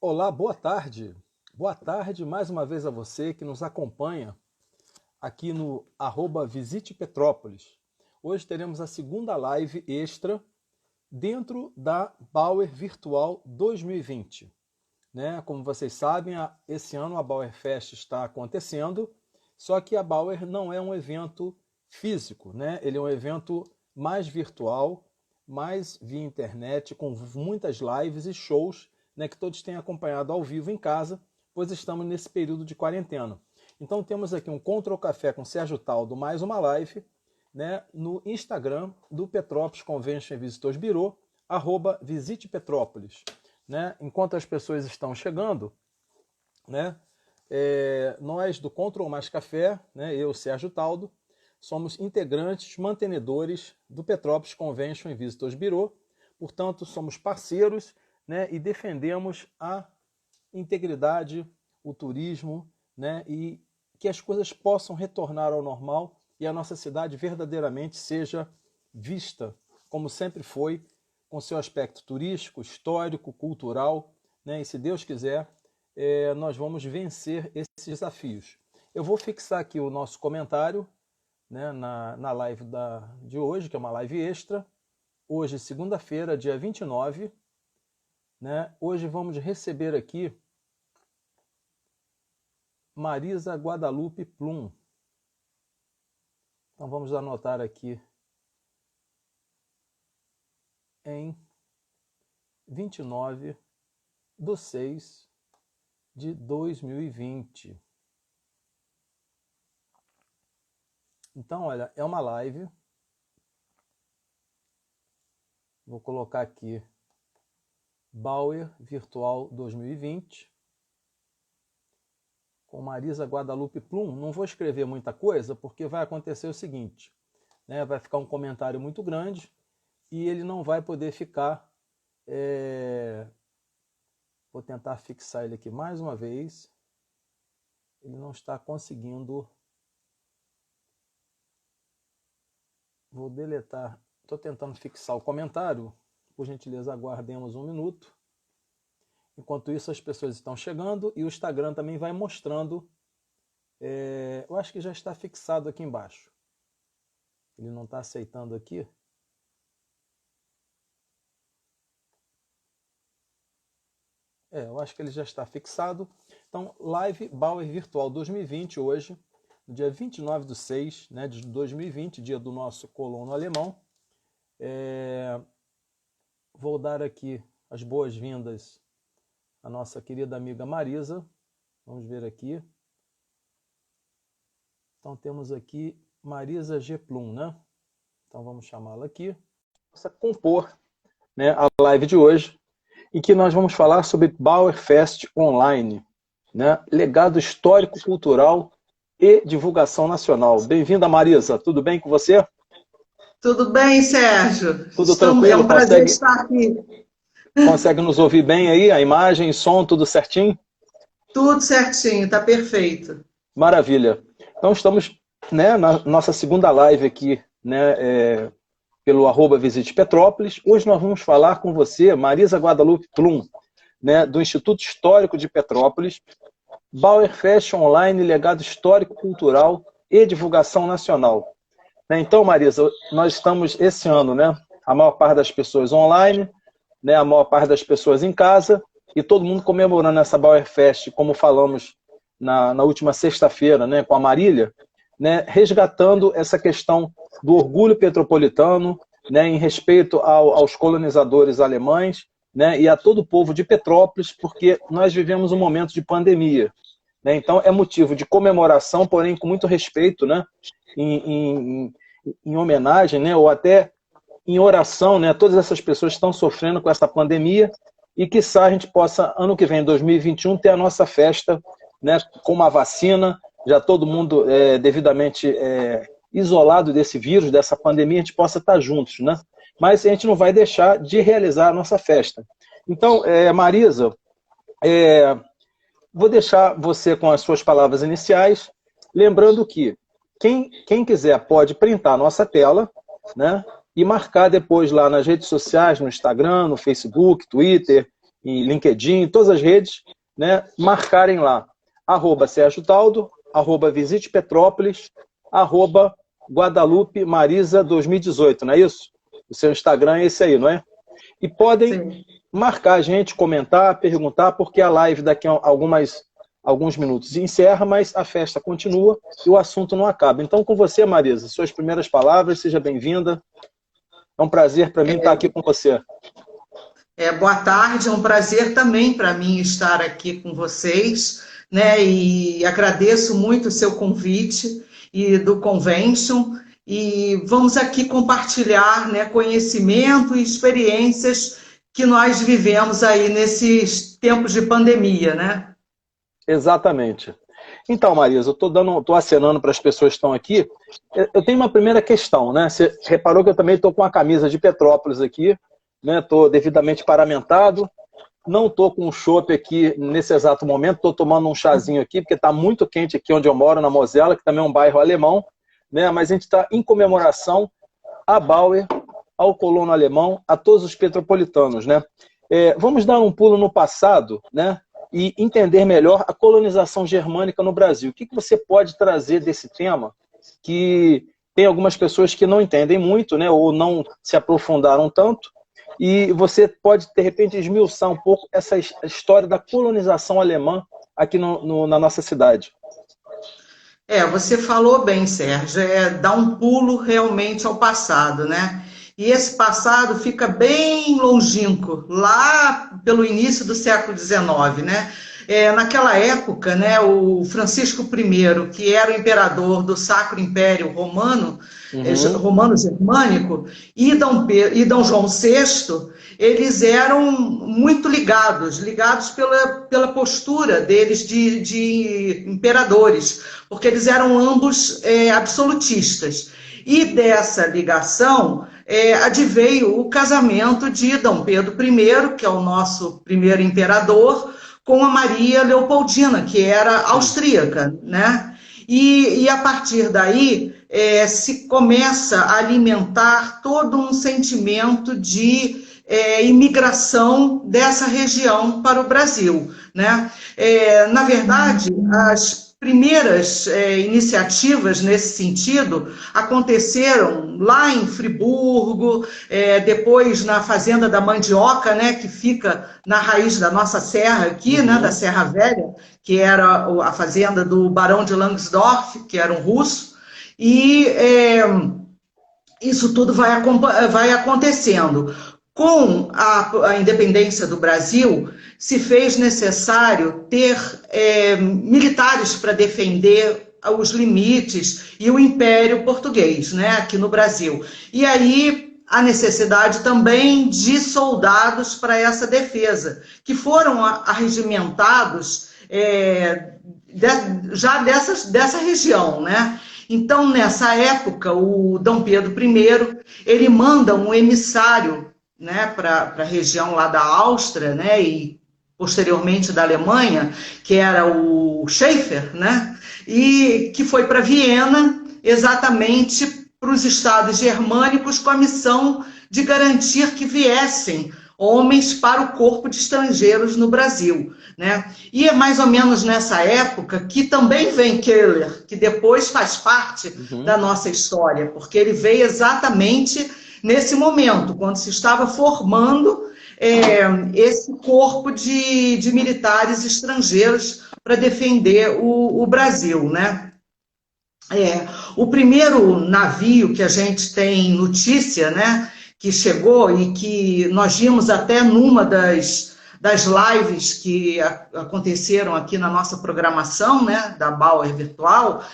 Olá, boa tarde. Boa tarde mais uma vez a você que nos acompanha aqui no @Visite Petrópolis. Hoje teremos a segunda live extra dentro da Bauer Virtual 2020. Como vocês sabem, esse ano a Bauer Fest está acontecendo, só que a Bauer não é um evento físico, Ele é um evento mais virtual, mais via internet, com muitas lives e shows, que todos têm acompanhado ao vivo em casa, pois estamos nesse período de quarentena. Então temos aqui um Control Café com Sérgio Taldo, mais uma live, no Instagram do Petrópolis Convention Visitors Bureau, @Visite Petrópolis. Enquanto as pessoas estão chegando, nós do Control Mais Café, eu, Sérgio Taldo, somos integrantes, mantenedores do Petrópolis Convention Visitors Bureau, portanto somos parceiros, e defendemos a integridade, o turismo, e que as coisas possam retornar ao normal e a nossa cidade verdadeiramente seja vista como sempre foi, com seu aspecto turístico, histórico, cultural, e se Deus quiser, nós vamos vencer esses desafios. Eu vou fixar aqui o nosso comentário, na live de hoje, que é uma live extra. Hoje, segunda-feira, dia 29, hoje vamos receber aqui Marisa Guadalupe Plum. Então vamos anotar aqui em 29/6/2020. Então, olha, é uma live. Vou colocar aqui Bauer Virtual 2020 com Marisa Guadalupe Plum. Não vou escrever muita coisa porque vai acontecer o seguinte, vai ficar um comentário muito grande e ele não vai poder ficar... Vou tentar fixar ele aqui mais uma vez. Ele não está conseguindo... Vou deletar. Estou tentando fixar o comentário. Por gentileza, aguardemos um minuto. Enquanto isso, as pessoas estão chegando e o Instagram também vai mostrando. Eu acho que já está fixado aqui embaixo. Ele não está aceitando aqui. Eu acho que ele já está fixado. Então, Live Bauer Virtual 2020 hoje, no dia 29/6, de 2020, dia do nosso colono alemão. Vou dar aqui as boas-vindas à nossa querida amiga Marisa. Vamos ver aqui. Então temos aqui Marisa G. Plum, Então vamos chamá-la aqui. Vamos compor, a live de hoje, em que nós vamos falar sobre Bauer Fest Online, legado histórico, cultural e divulgação nacional. Bem-vinda, Marisa. Tudo bem com você? Tudo bem, Sérgio? Tudo tranquilo? É um prazer estar aqui. Consegue nos ouvir bem aí? A imagem, som, tudo certinho? Tudo certinho, tá perfeito. Maravilha. Então estamos na nossa segunda live aqui, pelo @Visite Petrópolis. Hoje nós vamos falar com você, Marisa Guadalupe Plum, do Instituto Histórico de Petrópolis, Bauer Fest Online, legado histórico, cultural e divulgação nacional. Então, Marisa, nós estamos esse ano, a maior parte das pessoas online, a maior parte das pessoas em casa, e todo mundo comemorando essa Bauer Fest, como falamos na última sexta-feira, com a Marília, resgatando essa questão do orgulho petropolitano, em respeito aos colonizadores alemães, e a todo o povo de Petrópolis, porque nós vivemos um momento de pandemia. Então é motivo de comemoração, porém com muito respeito, em homenagem, ou até em oração, todas essas pessoas que estão sofrendo com essa pandemia, e quiçá a gente possa, ano que vem, 2021, ter a nossa festa, com uma vacina, já todo mundo devidamente isolado desse vírus, dessa pandemia, a gente possa estar juntos, Mas a gente não vai deixar de realizar a nossa festa. Então, Marisa, vou deixar você com as suas palavras iniciais, lembrando que quem quiser pode printar a nossa tela, e marcar depois lá nas redes sociais, no Instagram, no Facebook, Twitter, em LinkedIn, em todas as redes, né, marcarem lá, @SérgioTaldo, @Visite Petrópolis, @Guadalupe Marisa 2018, não é isso? O seu Instagram é esse aí, não é? E podem Sim. marcar a gente, comentar, perguntar, porque a live daqui a alguns minutos encerra, mas a festa continua e o assunto não acaba. Então, com você, Marisa, suas primeiras palavras, seja bem-vinda. É um prazer para mim estar aqui com você. Boa tarde, é um prazer também para mim estar aqui com vocês, né? E agradeço muito o seu convite e do Convention. E vamos aqui compartilhar, né, conhecimento e experiências que nós vivemos aí nesses tempos de pandemia, né? Exatamente. Então, Marisa, eu estou acenando para as pessoas que estão aqui. Eu tenho uma primeira questão, né? Você reparou que eu também estou com a camisa de Petrópolis aqui, né? Estou devidamente paramentado. Não estou com um chopp aqui nesse exato momento. Estou tomando um chazinho aqui, porque está muito quente aqui onde eu moro, na Mosela, que também é um bairro alemão, né? Mas a gente está em comemoração a Bauer, ao colono alemão, a todos os petropolitanos, né? Vamos dar um pulo no passado, né? E entender melhor a colonização germânica no Brasil. O que você pode trazer desse tema, que tem algumas pessoas que não entendem muito, né, ou não se aprofundaram tanto, e você pode, de repente, esmiuçar um pouco essa história da colonização alemã aqui na nossa cidade. Você falou bem, Sérgio, dar um pulo realmente ao passado, né? E esse passado fica bem longínquo, lá pelo início do século XIX, né? Naquela época, né, o Francisco I, que era o imperador do Sacro Império Romano, romano-germânico, e Dom João VI, eles eram muito ligados pela postura deles de imperadores, porque eles eram ambos absolutistas. E dessa ligação adveio o casamento de Dom Pedro I, que é o nosso primeiro imperador, com a Maria Leopoldina, que era austríaca, né? E a partir daí se começa a alimentar todo um sentimento de imigração dessa região para o Brasil, né? Na verdade, as primeiras iniciativas nesse sentido aconteceram lá em Friburgo, depois na Fazenda da Mandioca, né, que fica na raiz da nossa serra aqui, né, da Serra Velha, que era a fazenda do Barão de Langsdorff, que era um russo, e isso tudo vai acontecendo. Com a independência do Brasil, se fez necessário ter militares para defender os limites e o Império Português, né, aqui no Brasil. E aí a necessidade também de soldados para essa defesa, que foram arregimentados já dessa região, né? Então, nessa época, o Dom Pedro I, ele manda um emissário, né, para a região lá da Áustria, né, e posteriormente da Alemanha, que era o Schaefer, né, e que foi para Viena exatamente para os estados germânicos com a missão de garantir que viessem homens para o corpo de estrangeiros no Brasil, né? E é mais ou menos nessa época que também vem Keller, que depois faz parte da nossa história, porque ele veio exatamente nesse momento, quando se estava formando esse corpo de militares estrangeiros para defender o Brasil, né? O primeiro navio que a gente tem notícia, né, que chegou e que nós vimos até numa das lives que aconteceram aqui na nossa programação, né, da Bauer Virtual,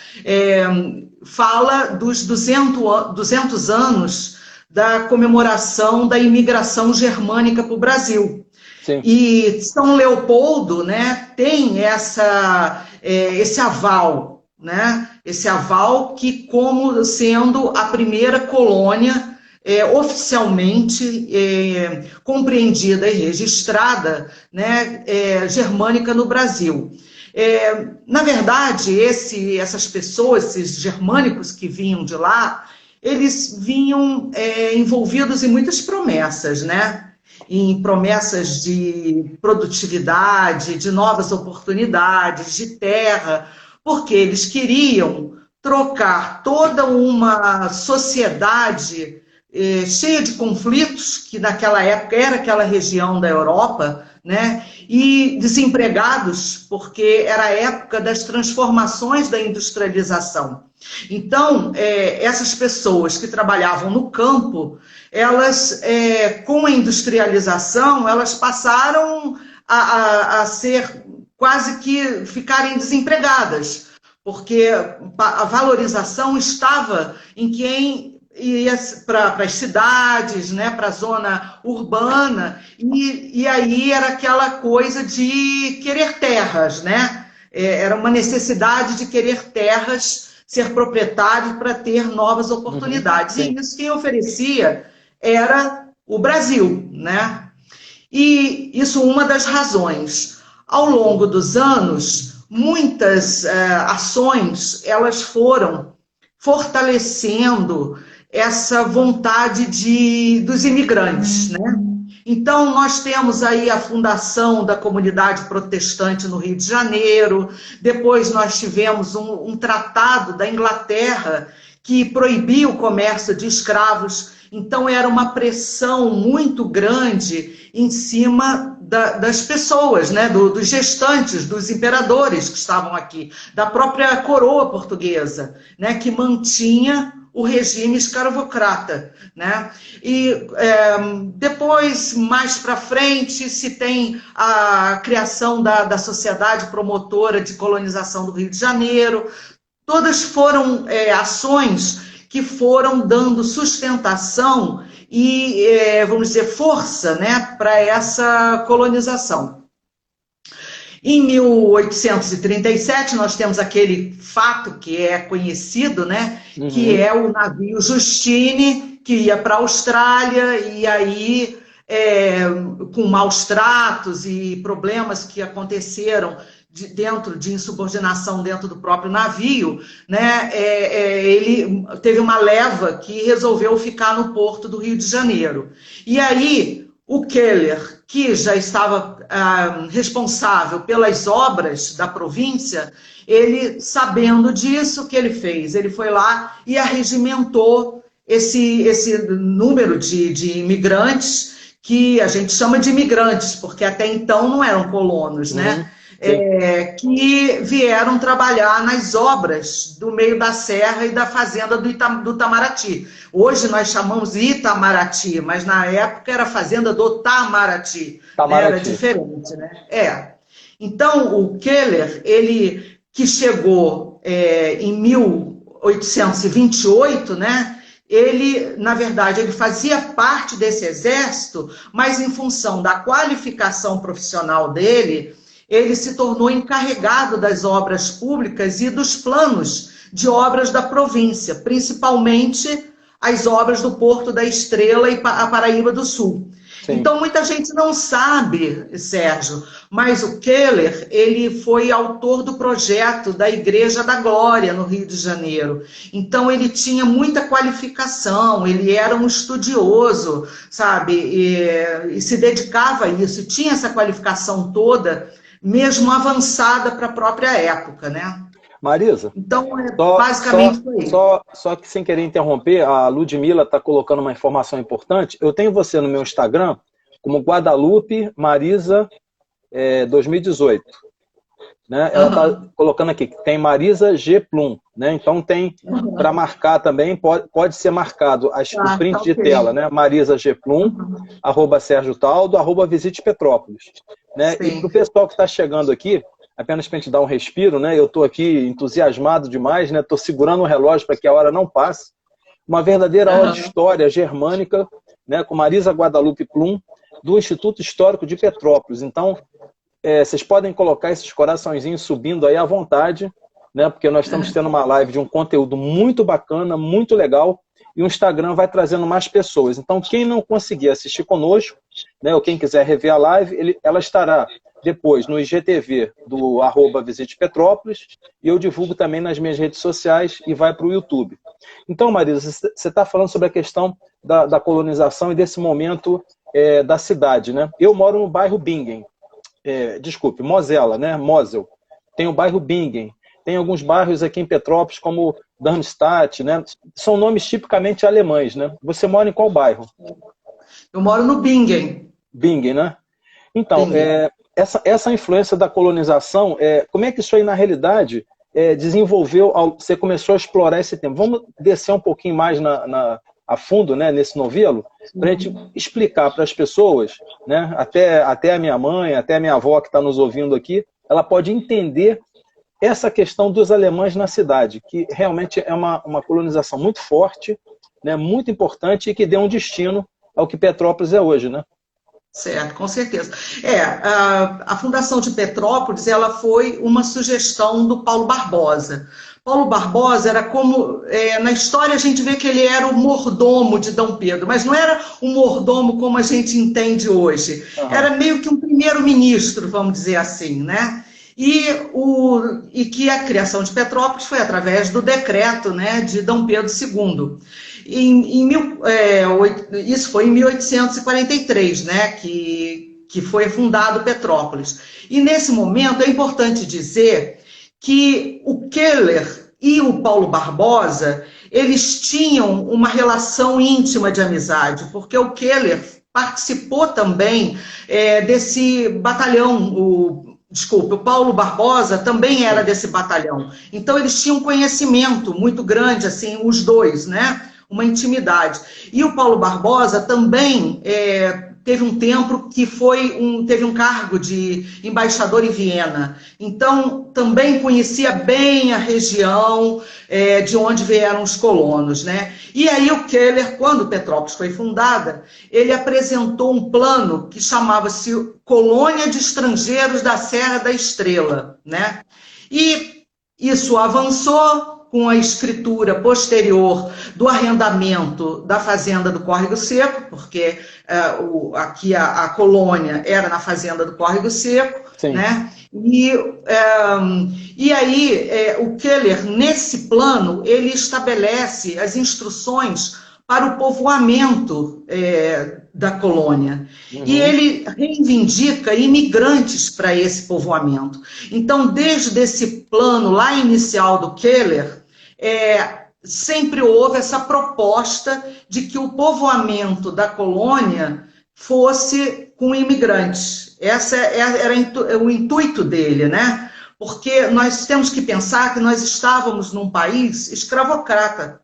fala dos 200 anos da comemoração da imigração germânica para o Brasil. Sim. E São Leopoldo, né, tem esse aval, né, esse aval que como sendo a primeira colônia oficialmente compreendida e registrada, né, germânica no Brasil. Na verdade, essas pessoas, esses germânicos que vinham de lá, eles vinham envolvidos em muitas promessas, né? em promessas de produtividade, de novas oportunidades, de terra, porque eles queriam trocar toda uma sociedade cheia de conflitos, que naquela época era aquela região da Europa, né? E desempregados, porque era a época das transformações da industrialização. Então, essas pessoas que trabalhavam no campo, elas, com a industrialização, elas passaram a ser quase que ficarem desempregadas, porque a valorização estava em quem ia para as cidades, né, para a zona urbana, e aí era aquela coisa de querer terras, né? Era uma necessidade de querer terras, ser proprietário para ter novas oportunidades. E isso quem oferecia era o Brasil, né? E isso uma das razões. Ao longo dos anos, muitas ações elas foram fortalecendo essa vontade dos imigrantes, né? Então, nós temos aí a fundação da comunidade protestante no Rio de Janeiro, depois nós tivemos um tratado da Inglaterra que proibia o comércio de escravos, então era uma pressão muito grande em cima das pessoas, né? Dos gestantes, dos imperadores que estavam aqui, da própria coroa portuguesa, né? Que mantinha o regime escravocrata, né? E depois, mais para frente, se tem a criação da Sociedade Promotora de Colonização do Rio de Janeiro. Todas foram ações que foram dando sustentação e, vamos dizer, força, né, para essa colonização. Em 1837, nós temos aquele fato que é conhecido, né, que é o navio Justine, que ia para a Austrália, e aí, com maus tratos e problemas que aconteceram dentro de insubordinação dentro do próprio navio, né, ele teve uma leva que resolveu ficar no porto do Rio de Janeiro. E aí, o Keller, que já estava responsável pelas obras da província, ele, sabendo disso, o que ele fez? Ele foi lá e arregimentou esse número de imigrantes, que a gente chama de imigrantes, porque até então não eram colonos, né? Que vieram trabalhar nas obras do meio da serra e da fazenda do Itamaraty. Hoje nós chamamos Itamaraty, mas na época era a fazenda do Itamaraty. Né? Era diferente, né? Então, o Keller, ele que chegou em 1828, né? Ele, na verdade, ele fazia parte desse exército, mas em função da qualificação profissional dele, ele se tornou encarregado das obras públicas e dos planos de obras da província, principalmente as obras do Porto da Estrela e a Paraíba do Sul. Sim. Então, muita gente não sabe, Sérgio, mas o Keller, ele foi autor do projeto da Igreja da Glória, no Rio de Janeiro. Então, ele tinha muita qualificação, ele era um estudioso, sabe, e se dedicava a isso, tinha essa qualificação toda, mesmo avançada para a própria época, né? Marisa, então, basicamente foi isso. Só que, sem querer interromper, a Ludmila está colocando uma informação importante. Eu tenho você no meu Instagram como Guadalupe Marisa 2018. Né? Ela está colocando aqui que tem Marisa G. Plum. Né? Então, tem para marcar também, pode ser marcado o print de tela, né? Marisa G. Plum, @ Sérgio Taldo, @ Visite Petrópolis. Né? E para o pessoal que está chegando aqui, apenas para a gente dar um respiro, né? Eu estou aqui entusiasmado demais, né? Estou segurando o relógio para que a hora não passe. Uma verdadeira aula de história germânica, né? Com Marisa Guadalupe Plum, do Instituto Histórico de Petrópolis. Então, vocês podem colocar esses coraçõezinhos subindo aí à vontade, né? Porque nós estamos tendo uma live de um conteúdo muito bacana, muito legal, e o Instagram vai trazendo mais pessoas. Então, quem não conseguir assistir conosco, né? Ou quem quiser rever a live, ela estará depois no IGTV do @ Visite Petrópolis, e eu divulgo também nas minhas redes sociais e vai para o YouTube. Então, Marisa, você está falando sobre a questão da colonização e desse momento da cidade, né? Eu moro no bairro Bingen, desculpe, Mosela, né? Mosel. Tem o bairro Bingen. Tem alguns bairros aqui em Petrópolis, como Darmstadt, né? São nomes tipicamente alemães, né? Você mora em qual bairro? Eu moro no Bingen. Bingen, né? Então, Bingen. essa influência da colonização, como é que isso aí, na realidade, desenvolveu, você começou a explorar esse tema? Vamos descer um pouquinho mais a fundo, né, nesse novelo, para a gente explicar para as pessoas, né, até a minha mãe, até a minha avó que está nos ouvindo aqui, ela pode entender essa questão dos alemães na cidade, que realmente é uma colonização muito forte, né, muito importante e que deu um destino ao que Petrópolis é hoje, né? Certo, com certeza. A fundação de Petrópolis, ela foi uma sugestão do Paulo Barbosa. Paulo Barbosa era como, na história a gente vê que ele era o mordomo de Dom Pedro, mas não era um mordomo como a gente entende hoje. Uhum. Era meio que um primeiro-ministro, vamos dizer assim, né? E que a criação de Petrópolis foi através do decreto, né, de Dom Pedro II. Isso foi em 1843, né, que foi fundado Petrópolis. E nesse momento é importante dizer que o Keller e o Paulo Barbosa, eles tinham uma relação íntima de amizade, porque o Keller participou também desse batalhão, o Paulo Barbosa também era desse batalhão. Então, eles tinham um conhecimento muito grande, assim, os dois, né? Uma intimidade. E o Paulo Barbosa também teve um tempo que teve um cargo de embaixador em Viena. Então, também conhecia bem a região de onde vieram os colonos, né? E aí o Keller, quando Petrópolis foi fundada, ele apresentou um plano que chamava-se Colônia de Estrangeiros da Serra da Estrela, né? E isso avançou com a escritura posterior do arrendamento da fazenda do Córrego Seco, porque aqui a colônia era na fazenda do Córrego Seco, Sim. né? E aí o Keller, nesse plano, ele estabelece as instruções para o povoamento da colônia. Uhum. E ele reivindica imigrantes para esse povoamento. Então, desde esse plano lá inicial do Keller, sempre houve essa proposta de que o povoamento da colônia fosse com imigrantes. Esse era o intuito dele, né? Porque nós temos que pensar que nós estávamos num país escravocrata.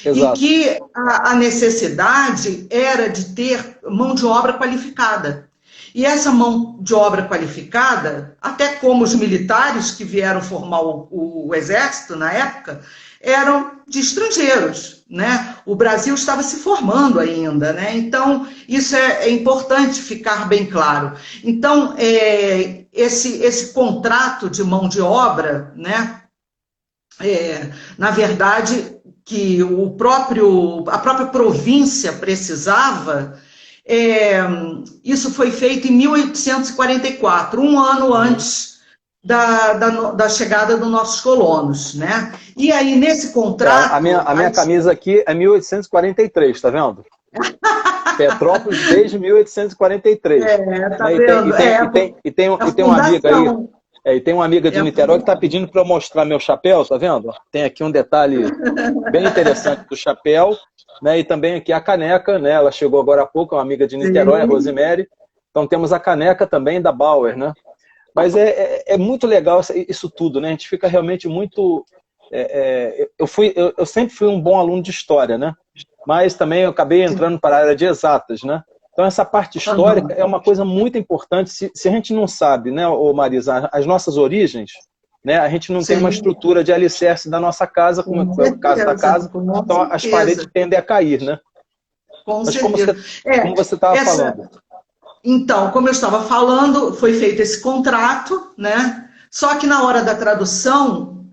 Exato. E que a necessidade era de ter mão de obra qualificada. E essa mão de obra qualificada, até como os militares que vieram formar o exército na época, eram de estrangeiros, né? O Brasil estava se formando ainda, né? Então, isso é importante ficar bem claro. Então, esse contrato de mão de obra, né? Na verdade, que a própria província precisava, isso foi feito em 1844, um ano antes da chegada dos nossos colonos, né? E aí, nesse contrato... A minha camisa aqui é 1843, tá vendo? Petrópolis desde 1843. Tá vendo? E tem uma amiga aí... e tem uma amiga de Niterói que está pedindo para eu mostrar meu chapéu, tá vendo? Tem aqui um detalhe bem interessante do chapéu, né? E também aqui a caneca, né? Ela chegou agora há pouco, é uma amiga de Niterói, a Rosemary. Então temos a caneca também da Bauer, né? Mas é muito legal isso tudo, né? A gente fica realmente muito... Eu sempre fui um bom aluno de história, né? Mas também eu acabei entrando para a área de exatas, né? Então, essa parte histórica é uma coisa muito importante. Se a gente não sabe, né, Marisa, as nossas origens, né, a gente não tem uma estrutura de alicerce da nossa casa, como foi o caso da casa, então as paredes tendem a cair, né? Mas como você estava falando. Então, como eu estava falando, foi feito esse contrato, né? Só que na hora da tradução,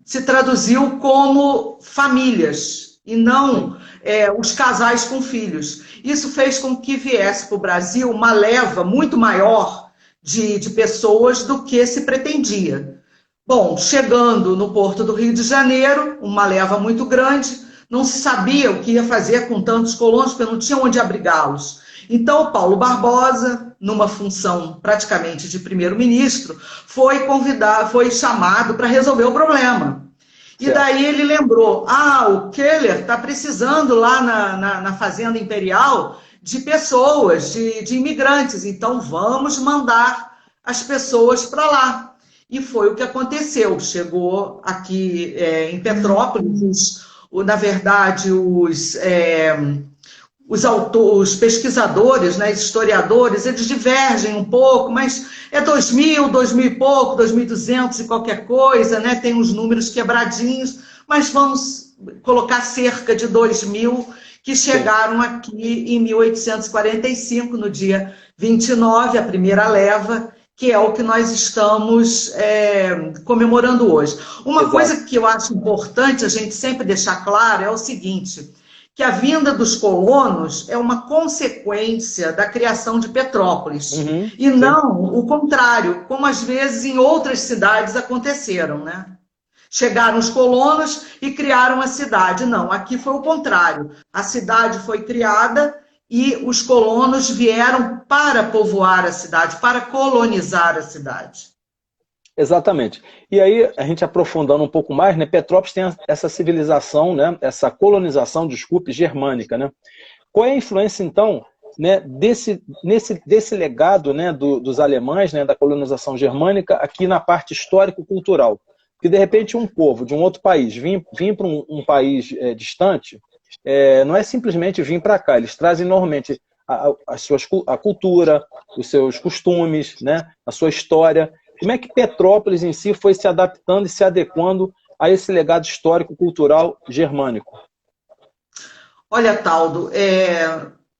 se traduziu como famílias, e não os casais com filhos. Isso fez com que viesse para o Brasil uma leva muito maior de pessoas do que se pretendia. Bom, chegando no Porto do Rio de Janeiro, uma leva muito grande, não se sabia o que ia fazer com tantos colonos, porque não tinha onde abrigá-los. Então, Paulo Barbosa, numa função praticamente de primeiro-ministro, foi chamado para resolver o problema. E daí ele lembrou, o Keller está precisando lá na Fazenda Imperial de pessoas, de imigrantes, então vamos mandar as pessoas para lá. E foi o que aconteceu. Chegou aqui em Petrópolis, na verdade, os pesquisadores, né, historiadores, eles divergem um pouco, mas é 2000, 2000 e pouco, 2200 e qualquer coisa, né, tem uns números quebradinhos, mas vamos colocar cerca de 2000 que chegaram aqui em 1845, no dia 29, a primeira leva, que é o que nós estamos comemorando hoje. Uma coisa que eu acho importante a gente sempre deixar claro é o seguinte, que a vinda dos colonos é uma consequência da criação de Petrópolis, e não o contrário, como às vezes em outras cidades aconteceram, né? Chegaram os colonos e criaram a cidade. Não, aqui foi o contrário. A cidade foi criada e os colonos vieram para povoar a cidade, para colonizar a cidade. Exatamente. E aí, a gente aprofundando um pouco mais, né, Petrópolis tem essa civilização, né, essa colonização, desculpe, germânica, né? Qual é a influência, então, né, desse legado, né, dos alemães, né, da colonização germânica aqui na parte histórico-cultural? Porque, de repente, um povo de um outro país vir para um país distante, não é simplesmente vir para cá, eles trazem normalmente a cultura, os seus costumes, né, a sua história. Como é que Petrópolis em si foi se adaptando e se adequando a esse legado histórico-cultural germânico? Olha, Taldo,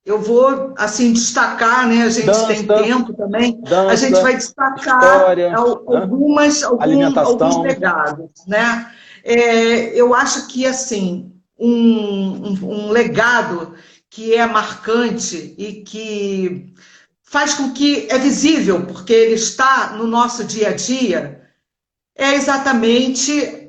eu vou assim destacar, né? A gente tem tempo também, a gente vai destacar história, alguns legados, né? Eu acho que assim um legado que é marcante e que faz com que é visível, porque ele está no nosso dia a dia, é exatamente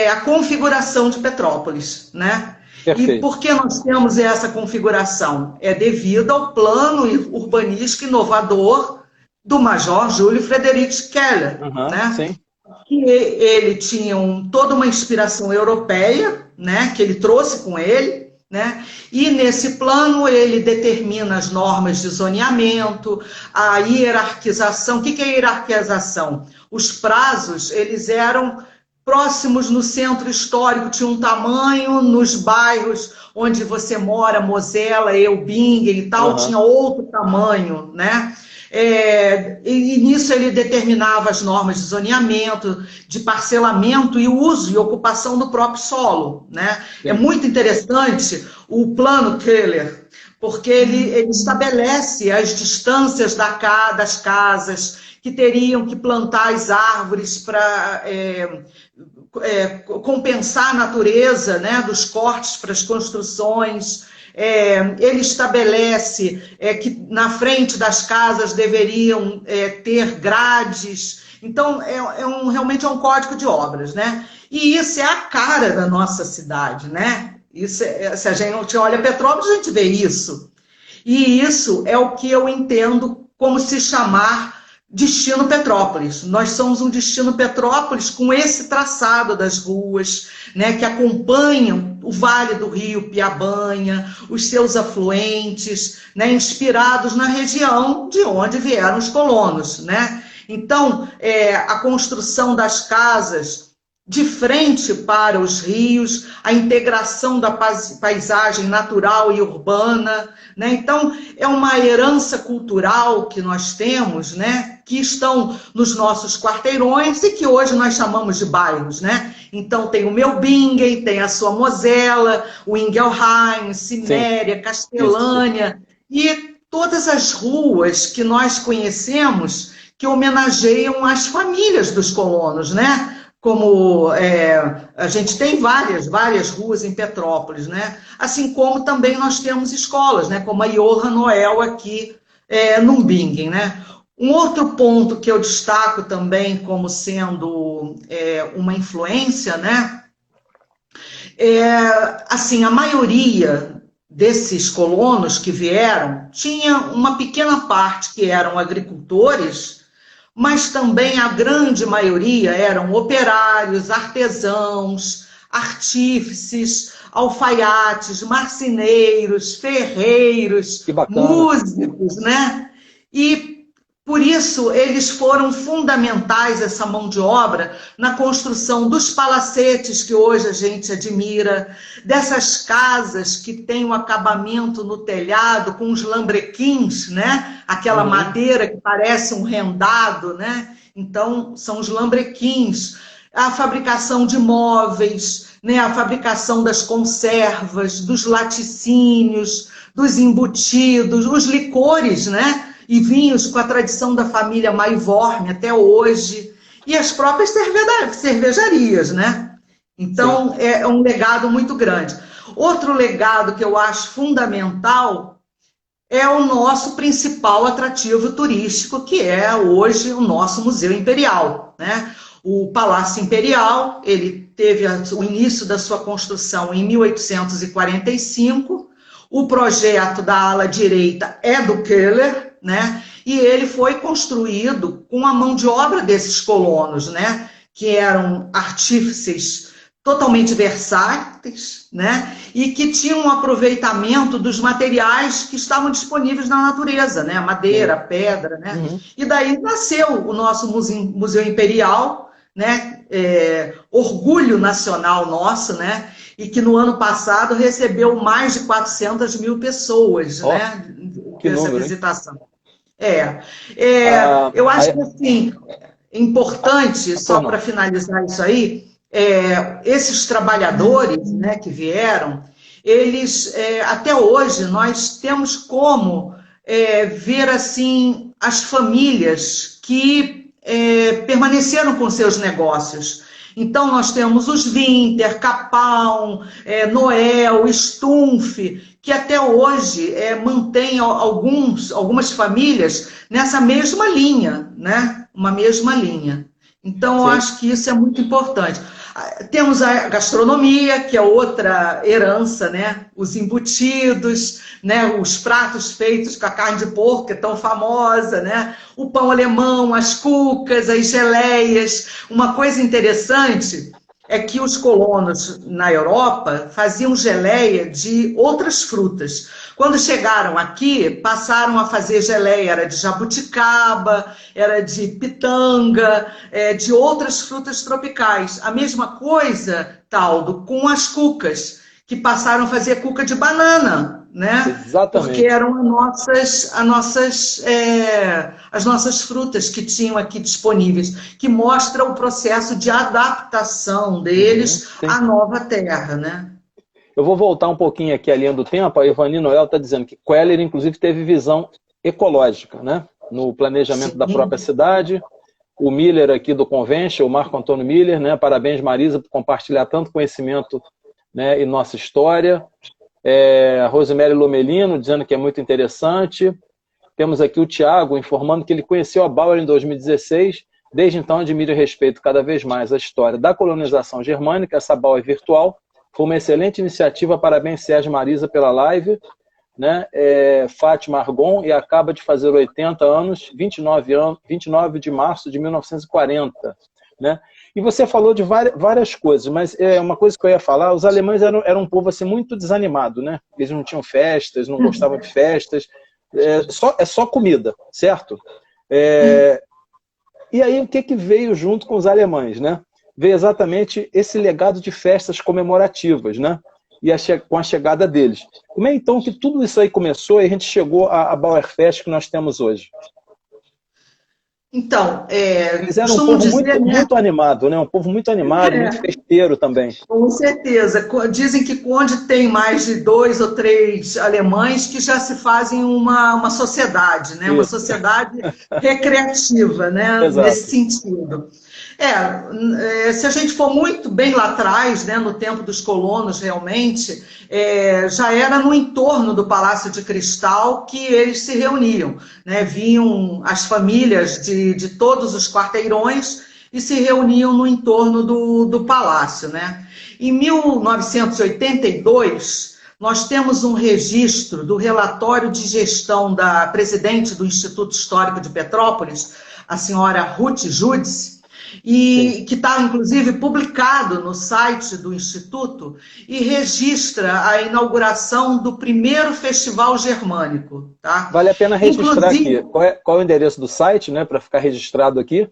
a configuração de Petrópolis, né? Perfeito. E por que nós temos essa configuração? É devido ao plano urbanístico inovador do Major Júlio Friedrich Keller, né? Sim. Que ele tinha toda uma inspiração europeia, né? Que ele trouxe com ele, né? E nesse plano ele determina as normas de zoneamento, a hierarquização. O que é hierarquização? Os prazos, eles eram próximos no centro histórico, tinha um tamanho, nos bairros onde você mora, Mosela, Eubingen e tal, tinha outro tamanho, né? E nisso ele determinava as normas de zoneamento, de parcelamento e uso e ocupação do próprio solo, né? É muito interessante o plano Keller, porque ele estabelece as distâncias das casas, que teriam que plantar as árvores para compensar a natureza, né, dos cortes para as construções. Ele estabelece que na frente das casas deveriam ter grades. Então, realmente é um código de obras, né? E isso é a cara da nossa cidade, né? Se a gente olha Petrópolis, a gente vê isso. E isso é o que eu entendo como se chamar Destino Petrópolis. Nós somos um Destino Petrópolis com esse traçado das ruas, né, que acompanham o Vale do Rio Piabanha, os seus afluentes, né, inspirados na região de onde vieram os colonos, né? Então, a construção das casas de frente para os rios, a integração da paisagem natural e urbana, né? Então, é uma herança cultural que nós temos, né? Que estão nos nossos quarteirões e que hoje nós chamamos de bairros, né? Então, tem o Meubingen, tem a sua Mosela, o Ingelheim, Ciméria, Castelânia, e todas as ruas que nós conhecemos que homenageiam as famílias dos colonos, né? Como a gente tem várias ruas em Petrópolis, né? Assim como também nós temos escolas, né? Como a Johann Noel aqui no Bingen, né? Um outro ponto que eu destaco também como sendo uma influência, né? Assim, a maioria desses colonos que vieram tinha uma pequena parte que eram agricultores, mas também a grande maioria eram operários, artesãos, artífices, alfaiates, marceneiros, ferreiros, músicos, né? E por isso eles foram fundamentais, essa mão de obra, na construção dos palacetes que hoje a gente admira, dessas casas que têm um acabamento no telhado com os lambrequins, né? Aquela madeira que parece um rendado, né? Então, são os lambrequins, a fabricação de móveis, né? A fabricação das conservas, dos laticínios, dos embutidos, os licores, né? E vinhos com a tradição da família Maivorme até hoje, e as próprias cervejarias, né? Então, é um legado muito grande. Outro legado que eu acho fundamental é o nosso principal atrativo turístico, que é hoje o nosso Museu Imperial, né? O Palácio Imperial, ele teve o início da sua construção em 1845, o projeto da ala direita é do Keller, né? E ele foi construído com a mão de obra desses colonos, né? Que eram artífices totalmente versáteis, né? E que tinham um aproveitamento dos materiais que estavam disponíveis na natureza, né? Madeira, pedra, né? E daí nasceu o nosso Museu Imperial, né? Orgulho nacional nosso, né? E que no ano passado recebeu mais de 400 mil pessoas, né? Essa visitação. Eu acho que, assim, importante, só para finalizar isso aí, esses trabalhadores, né, que vieram, eles, até hoje, nós temos como ver, assim, as famílias que permaneceram com seus negócios. Então, nós temos os Winter, Capão, Noel, Stumpf, que até hoje mantém algumas famílias nessa mesma linha, né? Uma mesma linha. Então, eu acho que isso é muito importante. Temos a gastronomia, que é outra herança, né? Os embutidos, né? Os pratos feitos com a carne de porco, que é tão famosa, né? O pão alemão, as cucas, as geleias. Uma coisa interessante é que os colonos na Europa faziam geleia de outras frutas. Quando chegaram aqui, passaram a fazer geleia, era de jabuticaba, era de pitanga, de outras frutas tropicais. A mesma coisa, Taldo, com as cucas, que passaram a fazer cuca de banana, né? Exatamente. Porque eram as nossas frutas que tinham aqui disponíveis, que mostra o processo de adaptação deles à nova terra, né? Eu vou voltar um pouquinho aqui à linha do tempo. A Ivani Noel está dizendo que Queller, inclusive, teve visão ecológica, né? No planejamento da própria cidade. O Miller aqui do Convention, o Marco Antônio Miller, né? Parabéns, Marisa, por compartilhar tanto conhecimento, né, e nossa história. A Rosemary Lomelino dizendo que é muito interessante. Temos aqui o Tiago informando que ele conheceu a Bauer em 2016. Desde então admiro e respeito cada vez mais a história da colonização germânica. Essa Bauer virtual foi uma excelente iniciativa. Parabéns, Sérgio e Marisa, pela live, né? Fátima Argon, e acaba de fazer 80 anos, 29 de março de 1940, né? E você falou de várias coisas, mas uma coisa que eu ia falar: os alemães eram um povo assim, muito desanimado, né? Eles não tinham festas, não gostavam de festas, só comida, certo? E aí o que veio junto com os alemães, né? Veio exatamente esse legado de festas comemorativas, né? E com a chegada deles. Como é então que tudo isso aí começou e a gente chegou à Bauerfest que nós temos hoje? Então, eles eram um povo muito animado, né? Um povo muito animado, muito festeiro também. Com certeza. Dizem que onde tem mais de 2 ou 3 alemães, que já se fazem uma sociedade, né? Uma sociedade recreativa, né? Nesse sentido. Se a gente for muito bem lá atrás, né, no tempo dos colonos, realmente, já era no entorno do Palácio de Cristal que eles se reuniam, né? Vinham as famílias de todos os quarteirões e se reuniam no entorno do palácio, né? Em 1982, nós temos um registro do relatório de gestão da presidente do Instituto Histórico de Petrópolis, a senhora Ruth Judice, e que está, inclusive, publicado no site do Instituto, e registra a inauguração do primeiro Festival Germânico. Tá? Vale a pena registrar aqui. Qual é o endereço do site, né, para ficar registrado aqui?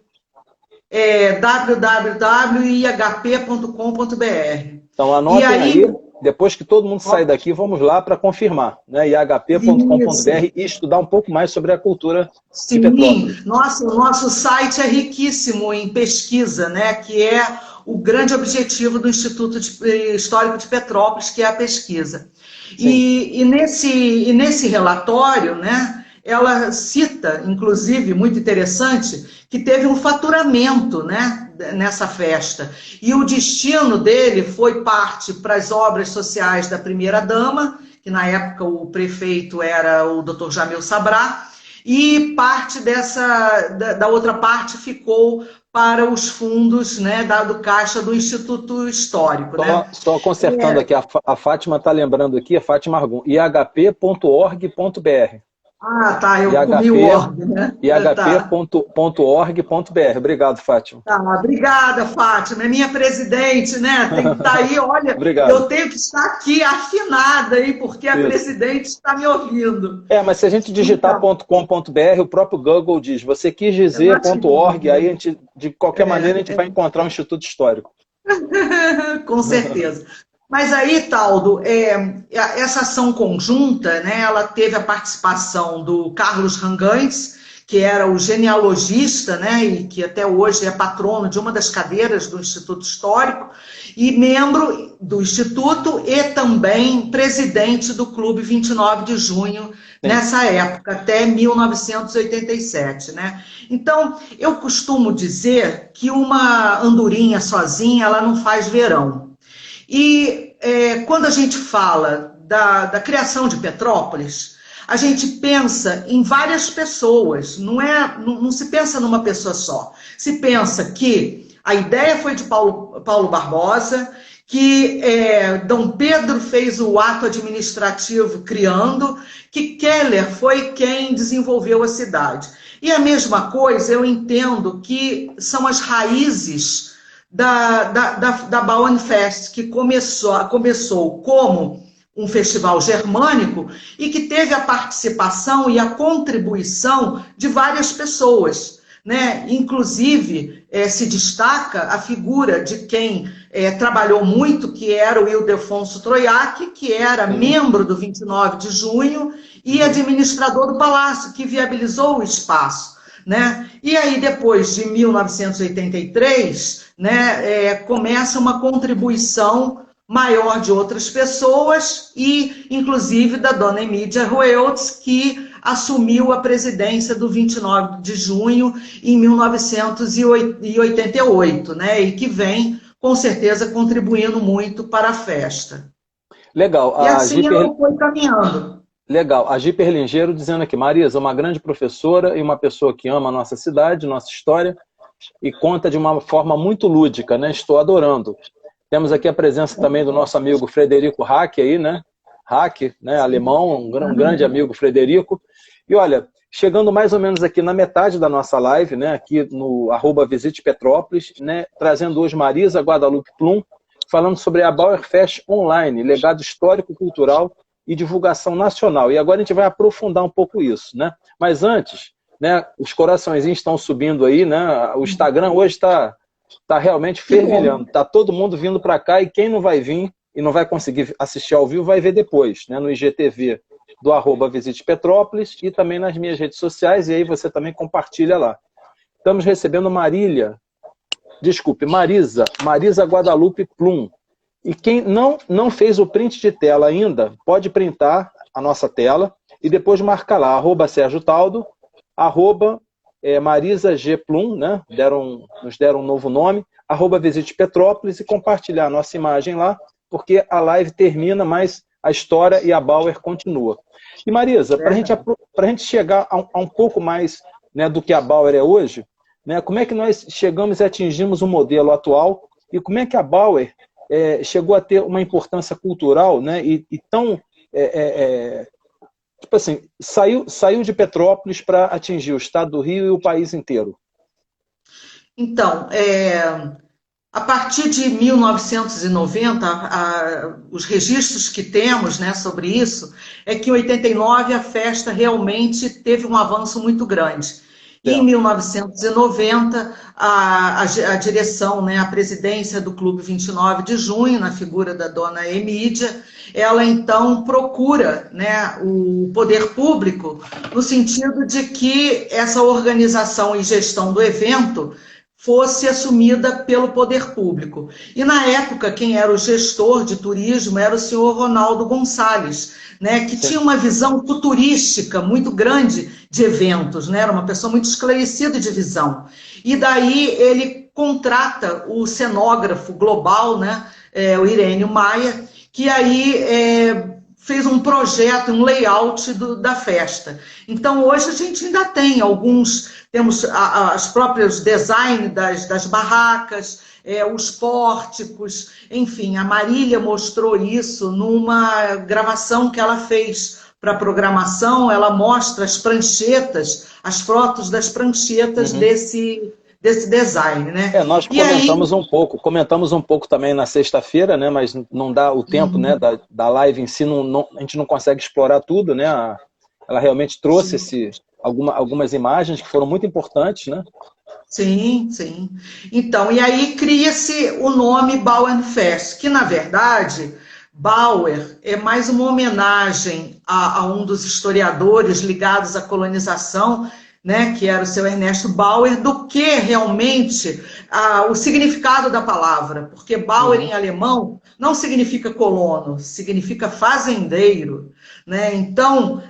É www.ihp.com.br. Então, anotem aí, depois que todo mundo sair daqui, vamos lá para confirmar, né? ihp.com.br e estudar um pouco mais sobre a cultura de Petrópolis. Sim, o nosso site é riquíssimo em pesquisa, né? Que é o grande objetivo do Instituto Histórico de Petrópolis, que é a pesquisa. E nesse relatório, né? Ela cita, inclusive, muito interessante, que teve um faturamento, né, nessa festa. E o destino dele foi parte para as obras sociais da primeira-dama, que na época o prefeito era o Dr. Jamil Sabrá, e parte da outra parte ficou para os fundos, né, do caixa do Instituto Histórico. Né? Só consertando aqui, a Fátima está lembrando aqui, a Fátima Argum, ihp.org.br. Ah, tá, eu comi o org, né? ihp.org.br. Obrigado, Fátima. Tá, obrigada, Fátima. É minha presidente, né? Tem que estar aí, olha, eu tenho que estar aqui afinada aí, porque a presidente está me ouvindo. Mas se a gente digitar .com.br, o próprio Google diz, você quis dizer .org, aí a gente, de qualquer maneira a gente vai encontrar um Instituto Histórico. Com certeza. Mas aí, Taldo, essa ação conjunta, né, ela teve a participação do Carlos Rangães, que era o genealogista, né, e que até hoje é patrono de uma das cadeiras do Instituto Histórico, e membro do Instituto e também presidente do Clube 29 de Junho, nessa época, até 1987. Né? Então, eu costumo dizer que uma andorinha sozinha, ela não faz verão. E quando a gente fala da criação de Petrópolis, a gente pensa em várias pessoas, não se pensa numa pessoa só. Se pensa que a ideia foi de Paulo Barbosa, que Dom Pedro fez o ato administrativo criando, que Keller foi quem desenvolveu a cidade. E a mesma coisa, eu entendo que são as raízes da Bauernfest, que começou como um festival germânico e que teve a participação e a contribuição de várias pessoas. Né? Inclusive, se destaca a figura de quem trabalhou muito, que era o Ildefonso Troiac, que era membro do 29 de junho e administrador do palácio, que viabilizou o espaço. Né? E aí, depois de 1983, né, começa uma contribuição maior de outras pessoas e, inclusive, da dona Emídia Roeltz, que assumiu a presidência do 29 de junho em 1988, né, e que vem, com certeza, contribuindo muito para a festa. Legal. E assim ela foi caminhando. Legal. A Gi Perlingeiro dizendo aqui, Marisa, uma grande professora e uma pessoa que ama a nossa cidade, nossa história, e conta de uma forma muito lúdica, né? Estou adorando. Temos aqui a presença também do nosso amigo Frederico Hack aí, né? Hack, né? Alemão, um grande amigo Frederico. E olha, chegando mais ou menos aqui na metade da nossa live, né? Aqui no @Visite Petrópolis, né? Trazendo hoje Marisa Guadalupe Plum, falando sobre a Bauernfest Online, legado histórico, cultural e divulgação nacional. E agora a gente vai aprofundar um pouco isso, né? Mas antes, né, os coraçõezinhos estão subindo aí, né? O Instagram hoje está realmente fervilhando. Está todo mundo vindo para cá e quem não vai vir e não vai conseguir assistir ao vivo vai ver depois, né? No IGTV do @Visite Petrópolis e também nas minhas redes sociais, e aí você também compartilha lá. Estamos recebendo Marisa Guadalupe Plum. E quem não fez o print de tela ainda, pode printar a nossa tela e depois marcar lá, @Sérgio Taldo, Marisa G. Plum, né? Nos deram um novo nome, @Visite Petrópolis e compartilhar a nossa imagem lá, porque a live termina, mas a história e a Bauer continua. E Marisa, para a gente chegar a um pouco mais, né, do que a Bauer é hoje, né? Como é que nós chegamos e atingimos o modelo atual e como é que a Bauer chegou a ter uma importância cultural, né? E tão... tipo assim, saiu de Petrópolis para atingir o estado do Rio e o país inteiro. Então, a partir de 1990, os registros que temos, né, sobre isso, é que em 89 a festa realmente teve um avanço muito grande. E em 1990, a direção, né, a presidência do Clube 29 de Junho, na figura da dona Emídia, ela então procura, né, o poder público no sentido de que essa organização e gestão do evento fosse assumida pelo poder público. E, na época, quem era o gestor de turismo era o senhor Ronaldo Gonçalves, né, que tinha uma visão futurística muito grande de eventos, né, era uma pessoa muito esclarecida de visão. E daí ele contrata o cenógrafo global, né, o Irênio Maia, que aí fez um projeto, um layout da festa. Então, hoje a gente ainda tem temos as próprias design das barracas, os pórticos, enfim, a Marília mostrou isso numa gravação que ela fez para a programação, ela mostra as pranchetas, as fotos das pranchetas desse design, né? Nós comentamos um pouco também na sexta-feira, né? Mas não dá o tempo, né? Da live em si, a gente não consegue explorar tudo, né? Ela realmente trouxe algumas imagens que foram muito importantes, né? Sim, sim. Então, e aí cria-se o nome Bauernfest, que na verdade Bauer é mais uma homenagem a um dos historiadores ligados à colonização, né, que era o seu Ernesto Bauer, do que realmente o significado da palavra, porque Bauer em alemão não significa colono, significa fazendeiro, né? Então,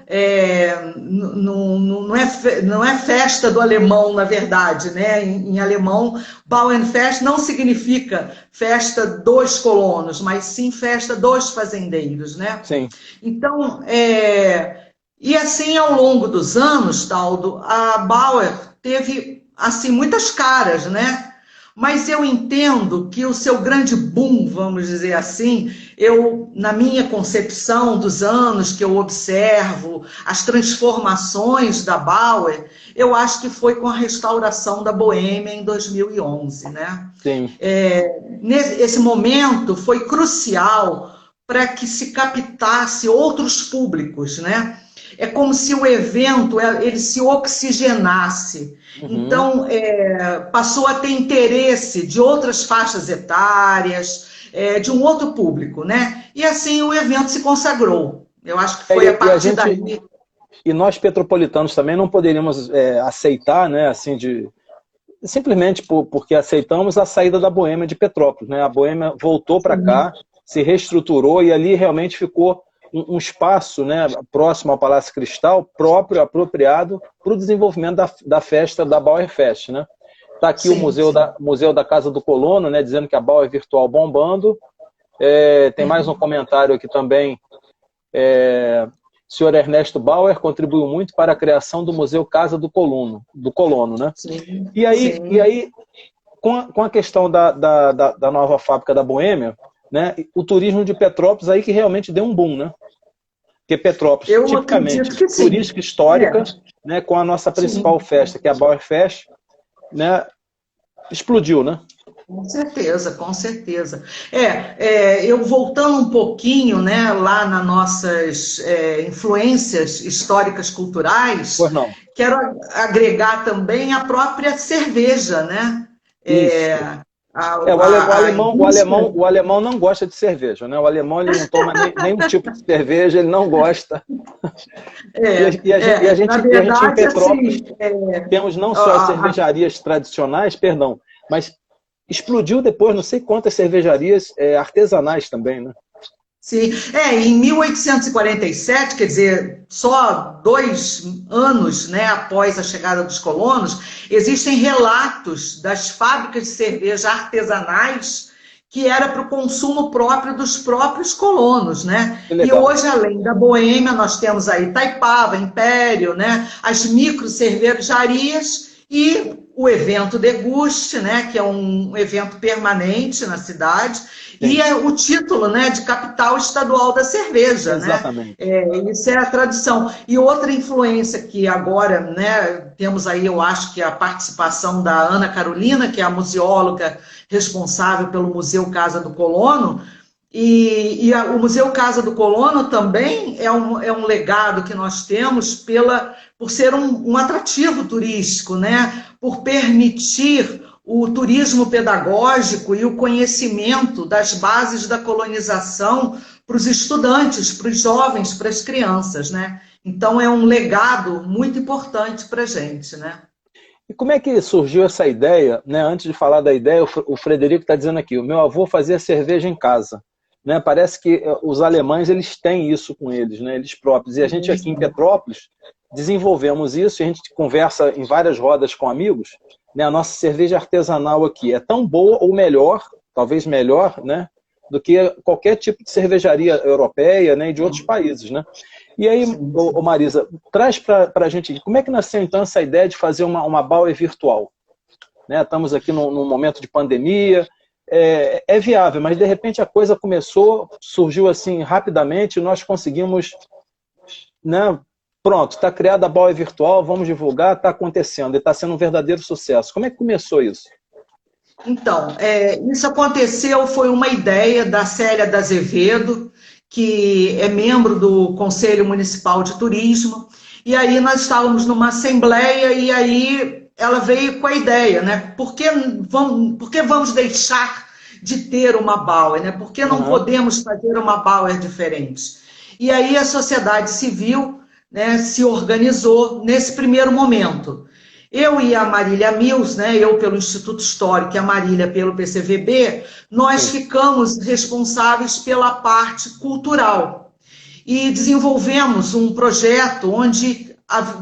não é festa do alemão, na verdade, né? Em alemão, Bauernfest não significa festa dos colonos, mas sim festa dos fazendeiros, né? Sim. Então, e assim, ao longo dos anos, Taldo, a Bauer teve, assim, muitas caras, né? Mas eu entendo que o seu grande boom, vamos dizer assim, na minha concepção dos anos que eu observo, as transformações da Bauer, eu acho que foi com a restauração da Boêmia em 2011, né? Sim. Esse momento foi crucial para que se captasse outros públicos, né? É como se o evento ele se oxigenasse. Então, passou a ter interesse de outras faixas etárias, de um outro público, né? E assim o evento se consagrou. Eu acho que foi a partir daí. E nós, petropolitanos, também não poderíamos aceitar, né, assim, simplesmente porque aceitamos a saída da Boêmia de Petrópolis, né? A Boêmia voltou para cá, se reestruturou e ali realmente ficou um espaço, né, próximo ao Palácio Cristal, próprio, apropriado para o desenvolvimento da festa da Bauernfest, né? Está aqui o Museu da Casa do Colono, né, dizendo que a Bauer virtual bombando. Tem mais um comentário aqui também. O senhor Ernesto Bauer contribuiu muito para a criação do Museu Casa do Colono, né? Sim, e aí com a questão da nova fábrica da Boêmia, né, o turismo de Petrópolis aí que realmente deu um boom, né? Porque Petrópolis, tipicamente, turística histórica, né, com a nossa principal festa, que é a Bauernfest, né, explodiu, né? Com certeza, com certeza. Eu voltando um pouquinho, né, lá nas nossas influências históricas culturais, quero agregar também a própria cerveja, né? O alemão não gosta de cerveja, né? O alemão ele não toma nenhum tipo de cerveja, ele não gosta. E a gente em Petrópolis temos não só as cervejarias tradicionais, mas explodiu depois não sei quantas cervejarias artesanais também, né? Sim, em 1847, quer dizer, só 2 anos, né, após a chegada dos colonos, existem relatos das fábricas de cerveja artesanais que era para o consumo próprio dos próprios colonos, né? E hoje, além da Boêmia, nós temos aí Itaipava, Império, né, as micro cervejarias e o evento Deguste, né, que é um evento permanente na cidade, sim, e é o título, né, de capital estadual da cerveja. Exatamente. Né? Isso é a tradição. E outra influência que agora, né, temos aí, eu acho que a participação da Ana Carolina, que é a museóloga responsável pelo Museu Casa do Colono, o Museu Casa do Colono também é um legado que nós temos por ser um atrativo turístico, né? Por permitir o turismo pedagógico e o conhecimento das bases da colonização para os estudantes, para os jovens, para as crianças, né? Então é um legado muito importante para a gente, né? E como é que surgiu essa ideia, né? Antes de falar da ideia, o Frederico está dizendo aqui, o meu avô fazia cerveja em casa. Né, parece que os alemães eles têm isso com eles, né, eles próprios. E a gente aqui em Petrópolis desenvolvemos isso, e a gente conversa em várias rodas com amigos, né, a nossa cerveja artesanal aqui é tão boa ou melhor, talvez melhor, né, do que qualquer tipo de cervejaria europeia, né, e de outros países. Né? E aí, Marisa, traz para a gente, como é que nasceu então essa ideia de fazer uma Bauer virtual? Né, estamos aqui num momento de pandemia, é viável, mas de repente a coisa surgiu assim rapidamente, nós conseguimos, né, pronto, está criada a Bauer Virtual, vamos divulgar, está acontecendo, e está sendo um verdadeiro sucesso. Como é que começou isso? Então, isso aconteceu, foi uma ideia da Célia D'Azevedo, que é membro do Conselho Municipal de Turismo, e aí nós estávamos numa assembleia, e aí ela veio com a ideia, né? Por que vamos deixar de ter uma Bauer, né? Por que não podemos fazer uma Bauer diferente? E aí a sociedade civil, né, se organizou nesse primeiro momento. Eu e a Marília Mills, né, eu pelo Instituto Histórico e a Marília pelo PCVB, nós ficamos responsáveis pela parte cultural. E desenvolvemos um projeto onde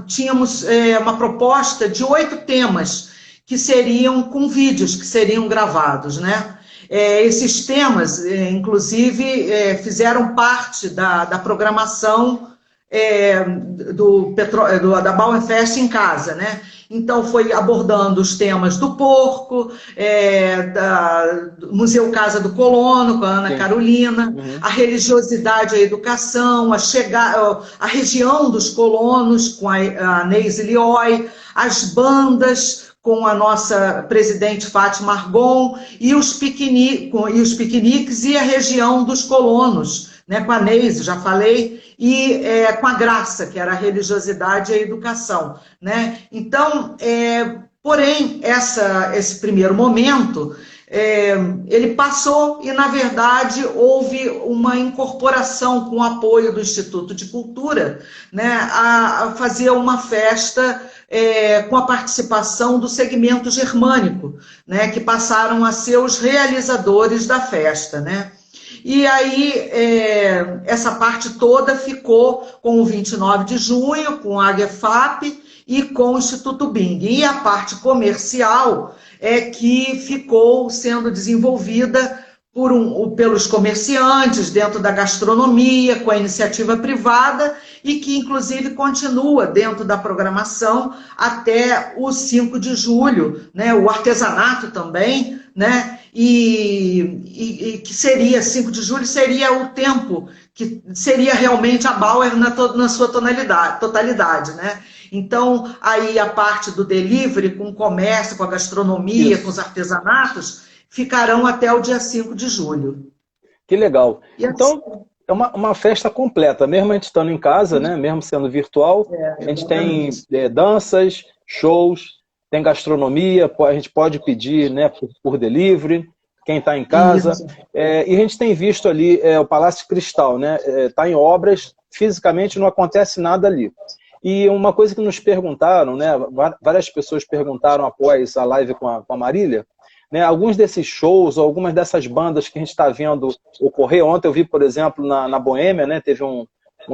tínhamos uma proposta de 8 temas que seriam com vídeos, que seriam gravados, né? Esses temas, inclusive, fizeram parte da programação da Bauernfest em casa, né? Então, foi abordando os temas do porco, do Museu Casa do Colono, com a Ana Carolina, a religiosidade e a educação, a região dos colonos, com a Neise Lioy, as bandas, com a nossa presidente Fátima Argon, e os piqueniques e a região dos colonos, né, com a Neise, já falei, e com a Graça, que era a religiosidade e a educação. Né? Então, porém, esse primeiro momento, ele passou e, na verdade, houve uma incorporação com o apoio do Instituto de Cultura, né, a fazer uma festa com a participação do segmento germânico, né, que passaram a ser os realizadores da festa, né? E aí, essa parte toda ficou com o 29 de junho, com a AGFAP e com o Instituto Bing. E a parte comercial que ficou sendo desenvolvida pelos comerciantes, dentro da gastronomia, com a iniciativa privada, e que, inclusive, continua dentro da programação até o 5 de julho, né? O artesanato também, né? E que seria, 5 de julho seria o tempo que seria realmente a Bauer na sua totalidade, né? Então, aí a parte do delivery, com o comércio, com a gastronomia, isso, com os artesanatos, ficarão até o dia 5 de julho. Que legal. Então, é uma festa completa, mesmo a gente estando em casa, né? Mesmo sendo virtual, a gente tem danças, shows, tem gastronomia, a gente pode pedir, né, por delivery, quem está em casa. E a gente tem visto ali o Palácio Cristal, né? Está em obras, fisicamente não acontece nada ali. E uma coisa que nos perguntaram, né, várias pessoas perguntaram após a live com a Marília, né, alguns desses shows, algumas dessas bandas que a gente está vendo ocorrer. Ontem eu vi, por exemplo, na Boêmia, né, teve um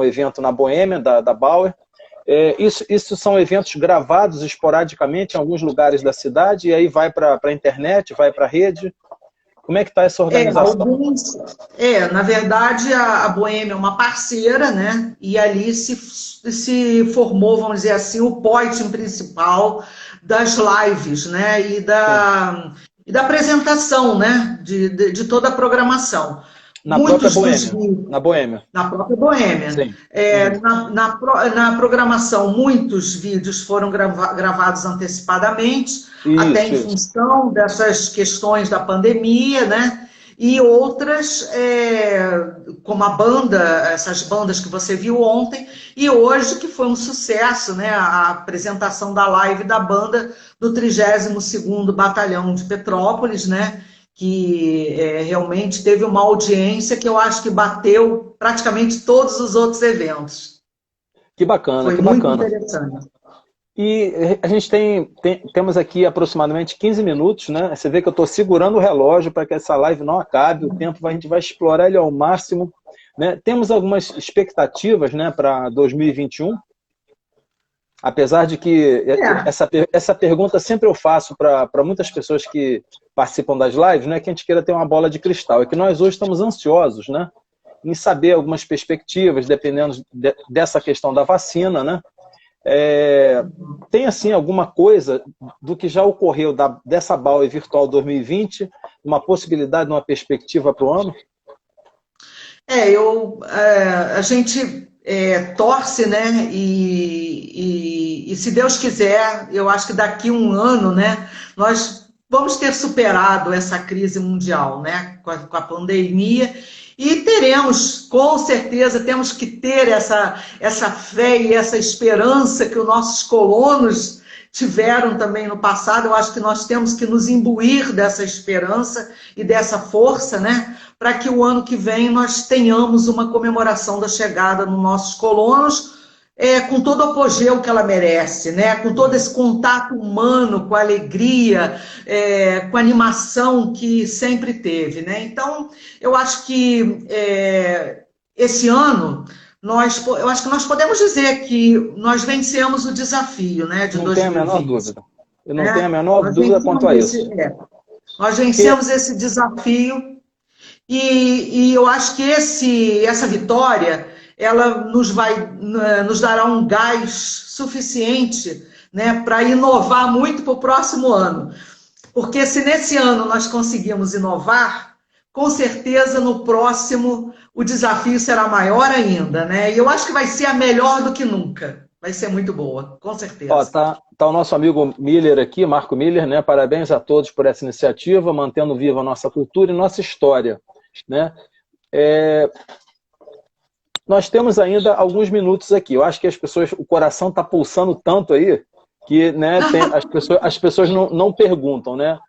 evento na Boêmia, da Bauer. Isso são eventos gravados esporadicamente em alguns lugares da cidade, e aí vai para a internet, vai para a rede. Como é que está essa organização? Na verdade, a Boêmia é uma parceira, né? E ali se formou, vamos dizer assim, o point principal das lives, né? E da apresentação, né? De toda a programação. Na própria Boêmia. Na Boêmia. Na própria Boêmia. Sim. Na programação, muitos vídeos foram gravados antecipadamente, até em função dessas questões da pandemia, né? E outras, como a banda, essas bandas que você viu ontem, e hoje, que foi um sucesso, né? A apresentação da live da banda do 32º Batalhão de Petrópolis, né? Que realmente teve uma audiência que eu acho que bateu praticamente todos os outros eventos. Que bacana, foi que muito bacana. Interessante. E a gente temos aqui aproximadamente 15 minutos, né? Você vê que eu estou segurando o relógio para que essa live não acabe, o tempo a gente vai explorar ele ao máximo, né? Temos algumas expectativas, né, para 2021, apesar de que essa pergunta sempre eu faço para muitas pessoas que participam das lives, não é que a gente queira ter uma bola de cristal, é que nós hoje estamos ansiosos, né, em saber algumas perspectivas, dependendo dessa questão da vacina, né? Tem assim alguma coisa do que já ocorreu dessa BAUE Virtual 2020, uma possibilidade, uma perspectiva para o ano? A gente torce, né? E se Deus quiser, eu acho que daqui a um ano, né, nós vamos ter superado essa crise mundial, né, com a pandemia. E teremos, com certeza, temos que ter essa fé e essa esperança que os nossos colonos tiveram também no passado. Eu acho que nós temos que nos imbuir dessa esperança e dessa força, né? Para que o ano que vem nós tenhamos uma comemoração da chegada dos nossos colonos, com todo o apogeu que ela merece, né? Com todo esse contato humano, com a alegria, com a animação que sempre teve, né? Então, eu acho que esse ano, eu acho que nós podemos dizer que nós vencemos o desafio, né, de 2020. Não tenho a menor dúvida. Eu não tenho a menor dúvida quanto a isso. Nós vencemos esse desafio e eu acho que essa vitória ela nos dará um gás suficiente, né, para inovar muito para o próximo ano. Porque se nesse ano nós conseguimos inovar, com certeza no próximo o desafio será maior ainda, né? E eu acho que vai ser a melhor do que nunca. Vai ser muito boa, com certeza. Ó, tá o nosso amigo Miller aqui, Marco Miller, né? Parabéns a todos por essa iniciativa, mantendo viva a nossa cultura e nossa história, né? Nós temos ainda alguns minutos aqui. Eu acho que o coração está pulsando tanto aí que, né, as pessoas não perguntam, né?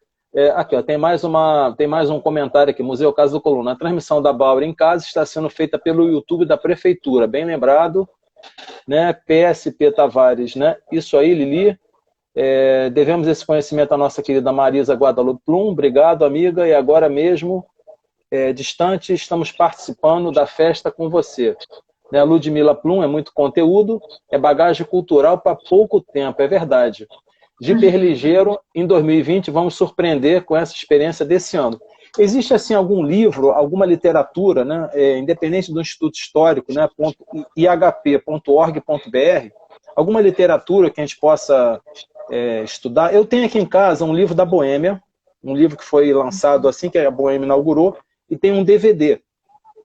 Aqui, ó, tem mais um comentário aqui, Museu Casa do Coluna. A transmissão da Bauer em casa está sendo feita pelo YouTube da Prefeitura, bem lembrado, né? PSP Tavares, né? Isso aí, Lili. Devemos esse conhecimento à nossa querida Marisa Guadalupe Plum. Obrigado, amiga. E agora mesmo, distante, estamos participando da festa com você. Né? Ludmila Plum, é muito conteúdo, é bagagem cultural para pouco tempo, é verdade. Giper Ligeiro, em 2020, vamos surpreender com essa experiência desse ano. Existe, assim, algum livro, alguma literatura, né, independente do Instituto Histórico, né, .ihp.org.br, alguma literatura que a gente possa estudar? Eu tenho aqui em casa um livro da Boêmia, um livro que foi lançado assim que a Boêmia inaugurou, e tem um DVD.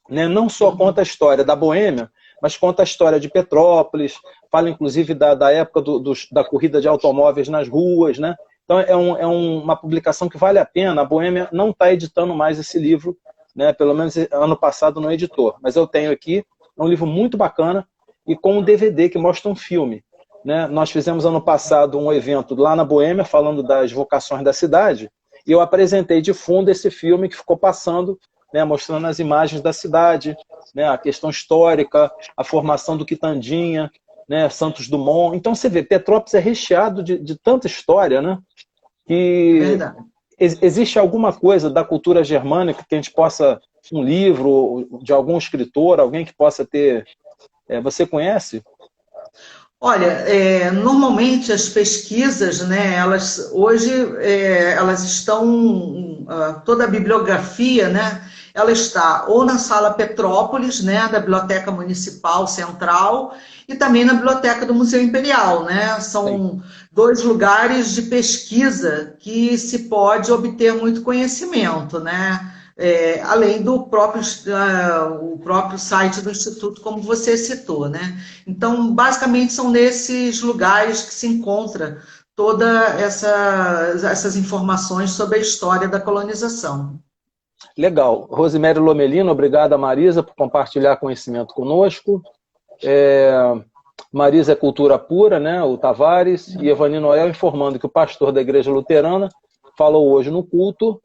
Né, não só conta a história da Boêmia, mas conta a história de Petrópolis, fala inclusive da época da corrida de automóveis nas ruas, né? Então é uma publicação que vale a pena. A Boêmia não está editando mais esse livro, né? Pelo menos ano passado não editou, mas eu tenho aqui, é um livro muito bacana, e com um DVD que mostra um filme. Né? Nós fizemos ano passado um evento lá na Boêmia, falando das vocações da cidade, e eu apresentei de fundo esse filme que ficou passando, né, mostrando as imagens da cidade, né, a questão histórica, a formação do Quitandinha, né, Santos Dumont. Então você vê, Petrópolis é recheado de tanta história, né, que existe alguma coisa da cultura germânica que a gente possa, um livro de algum escritor, alguém que possa ter... você conhece? Olha, normalmente as pesquisas, né, elas hoje elas estão, toda a bibliografia, né, ela está ou na Sala Petrópolis, né, da Biblioteca Municipal Central, e também na Biblioteca do Museu Imperial, né? São dois lugares de pesquisa que se pode obter muito conhecimento, né? Além do próprio, o próprio site do Instituto, como você citou, né? Então, basicamente, são nesses lugares que se encontra todas essas informações sobre a história da colonização. Legal. Rosimério Lomelino, obrigada, Marisa, por compartilhar conhecimento conosco. Marisa é cultura pura, né? O Tavares, e Evani Noel informando que o pastor da Igreja Luterana falou hoje no culto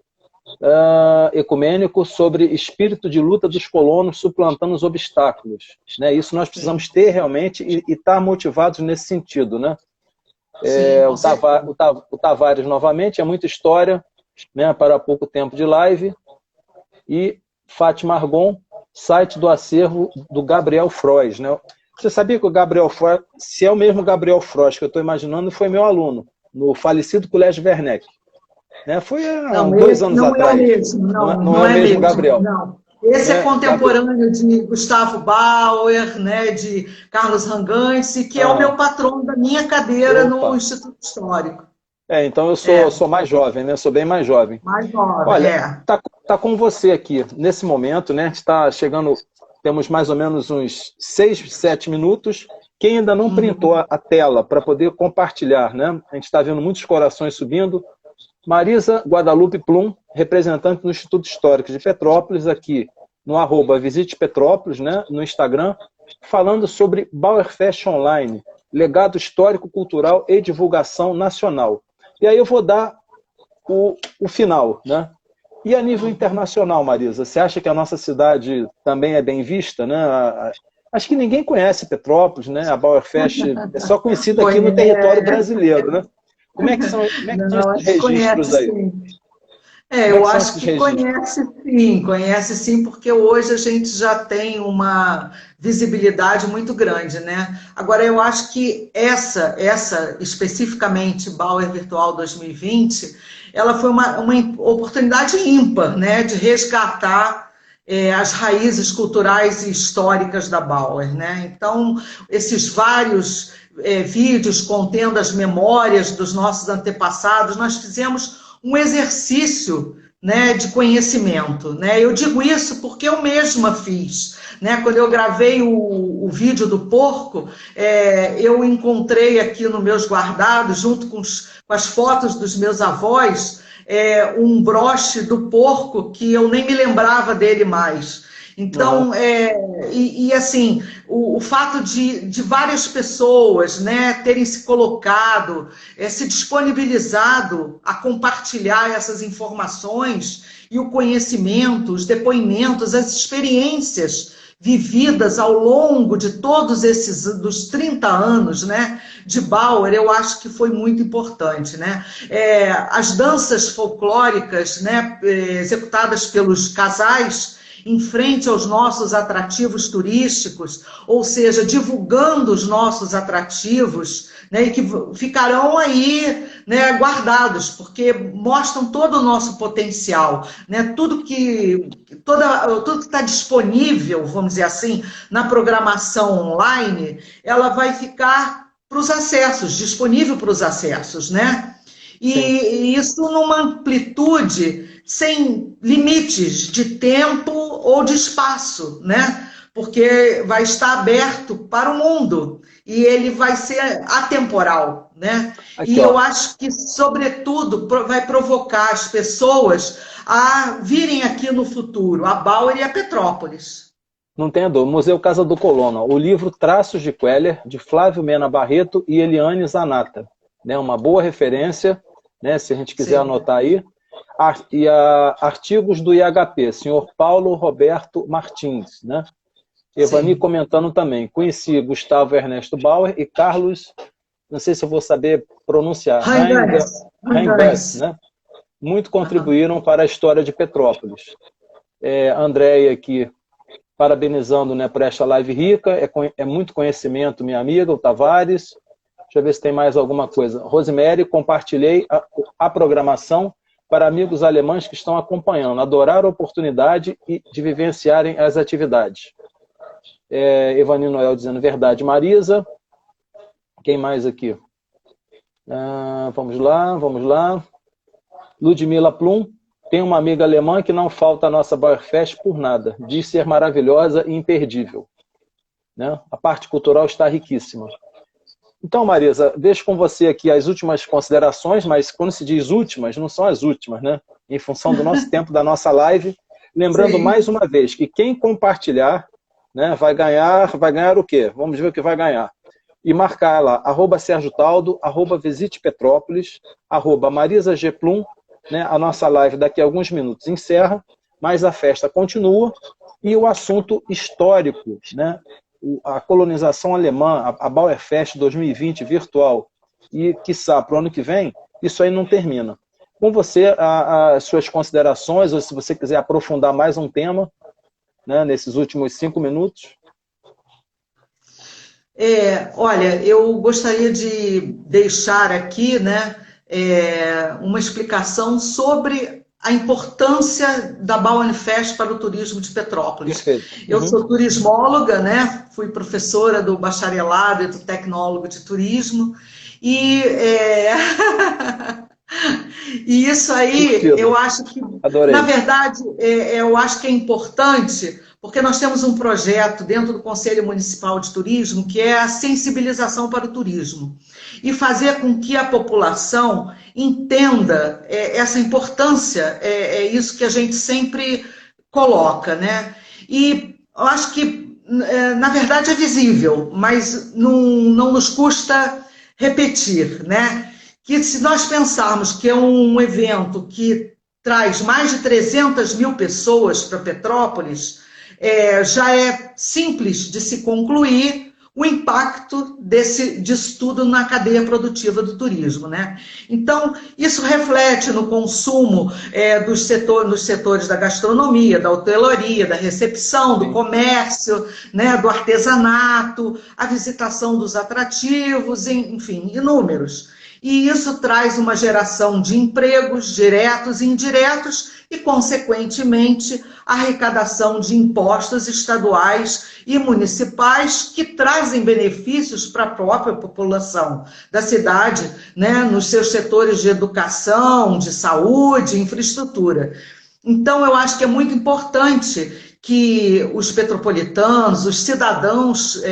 ecumênico sobre espírito de luta dos colonos suplantando os obstáculos. Né? Isso nós precisamos ter realmente e estar motivados nesse sentido. Né? O Tavares, novamente, é muita história, né? Para pouco tempo de live. E Fátima Argon, site do acervo do Gabriel Frois. Né? Você sabia que o Gabriel Frois, se é o mesmo Gabriel Frois que eu estou imaginando, foi meu aluno, no falecido Colégio Werneck. Né? Foi há 2 anos atrás. Não é o mesmo Gabriel. Não. Esse é contemporâneo de Gustavo Bauer, né, de Carlos Rangance, que é o meu patrono da minha cadeira no Instituto Histórico. Então eu sou mais jovem, né? Sou bem mais jovem. Mais jovem, Olha, tá com você aqui, nesse momento, né? Está chegando, temos mais ou menos uns 6, 7 minutos. Quem ainda não printou a tela para poder compartilhar, né? A gente está vendo muitos corações subindo. Marisa Guadalupe Plum, representante do Instituto Histórico de Petrópolis, aqui no @Visite Petrópolis, né? No Instagram, falando sobre Bauerfest Online, legado histórico, cultural e divulgação nacional. E aí eu vou dar o final, né? E a nível internacional, Marisa, você acha que a nossa cidade também é bem vista, né? Acho que ninguém conhece Petrópolis, né? A Bauerfest é só conhecida aqui no território brasileiro, né? Como é que são esses registros aí? Eu acho que conhece sim, porque hoje a gente já tem uma visibilidade muito grande, né? Agora, eu acho que essa especificamente, Bauer Virtual 2020, ela foi uma oportunidade ímpar, né, de resgatar as raízes culturais e históricas da Bauer, né? Então, esses vários vídeos contendo as memórias dos nossos antepassados, nós fizemos um exercício, né, de conhecimento, né? Eu digo isso porque eu mesma fiz, né? Quando eu gravei o vídeo do porco, eu encontrei aqui nos meus guardados, junto com as fotos dos meus avós, um broche do porco que eu nem me lembrava dele mais. Então, assim, o fato de várias pessoas, né, terem se colocado, se disponibilizado a compartilhar essas informações e o conhecimento, os depoimentos, as experiências vividas ao longo de todos dos 30 anos, né, de Bauer, eu acho que foi muito importante, né? As danças folclóricas, né, executadas pelos casais, em frente aos nossos atrativos turísticos, ou seja, divulgando os nossos atrativos, né, e que ficarão aí, né, guardados, porque mostram todo o nosso potencial, né, tudo que está disponível, vamos dizer assim, na programação online, ela vai ficar para os acessos, disponível para os acessos, né? E isso numa amplitude sem limites de tempo ou de espaço, né? Porque vai estar aberto para o mundo e ele vai ser atemporal, né? Aqui, eu acho que, sobretudo, vai provocar as pessoas a virem aqui no futuro, a Bauer e a Petrópolis. Não tenha dúvida. Museu Casa do Colono, o livro Traços de Queller, de Flávio Mena Barreto e Eliane Zanata. Né? Uma boa referência, né? Se a gente quiser anotar aí. E artigos do IHP, senhor Paulo Roberto Martins, né? Evani comentando também. Conheci Gustavo Ernesto Bauer e Carlos, não sei se eu vou saber pronunciar, Rangans, né? Muito contribuíram para a história de Petrópolis. Andréia aqui, parabenizando, né, por esta live rica, é muito conhecimento, minha amiga, o Tavares. Deixa eu ver se tem mais alguma coisa. Rosemary, compartilhei a programação para amigos alemães que estão acompanhando. Adorar a oportunidade de vivenciarem as atividades. Evani Noel dizendo verdade. Marisa. Quem mais aqui? Vamos lá. Ludmila Plum. Tem uma amiga alemã que não falta a nossa Bauerfest por nada. Diz ser maravilhosa e imperdível. Né? A parte cultural está riquíssima. Então, Marisa, deixo com você aqui as últimas considerações, mas quando se diz últimas, não são as últimas, né? Em função do nosso tempo, da nossa live. Lembrando mais uma vez que quem compartilhar, né, vai ganhar o quê? Vamos ver o que vai ganhar. E marcar lá, @SérgioTaldo, @VisitePetrópolis, @MarisaGplum, né? A nossa live daqui a alguns minutos encerra, mas a festa continua e o assunto histórico, né? A colonização alemã, a Bauerfest 2020 virtual e, quiçá, para o ano que vem, isso aí não termina. Com você, as suas considerações, ou se você quiser aprofundar mais um tema, né, nesses últimos 5 minutos. Olha, eu gostaria de deixar aqui, né, uma explicação sobre a importância da Bauernfest para o turismo de Petrópolis. Perfeito. Eu sou turismóloga, né, fui professora do bacharelado e do tecnólogo de turismo, e isso aí, eu acho que, adorei. Na verdade, eu acho que é importante, porque nós temos um projeto dentro do Conselho Municipal de Turismo, que é a sensibilização para o turismo, e fazer com que a população entenda essa importância, é isso que a gente sempre coloca, né? E eu acho que, na verdade, é visível, mas não nos custa repetir, né? Que se nós pensarmos que é um evento que traz mais de 300 mil pessoas para Petrópolis, já é simples de se concluir o impacto disso tudo na cadeia produtiva do turismo, né? Então, isso reflete no consumo nos setores da gastronomia, da hotelaria, da recepção, do comércio, né, do artesanato, a visitação dos atrativos, enfim, inúmeros. E isso traz uma geração de empregos diretos e indiretos e, consequentemente, a arrecadação de impostos estaduais e municipais que trazem benefícios para a própria população da cidade, né, nos seus setores de educação, de saúde, infraestrutura. Então, eu acho que é muito importante que os petropolitanos, os cidadãos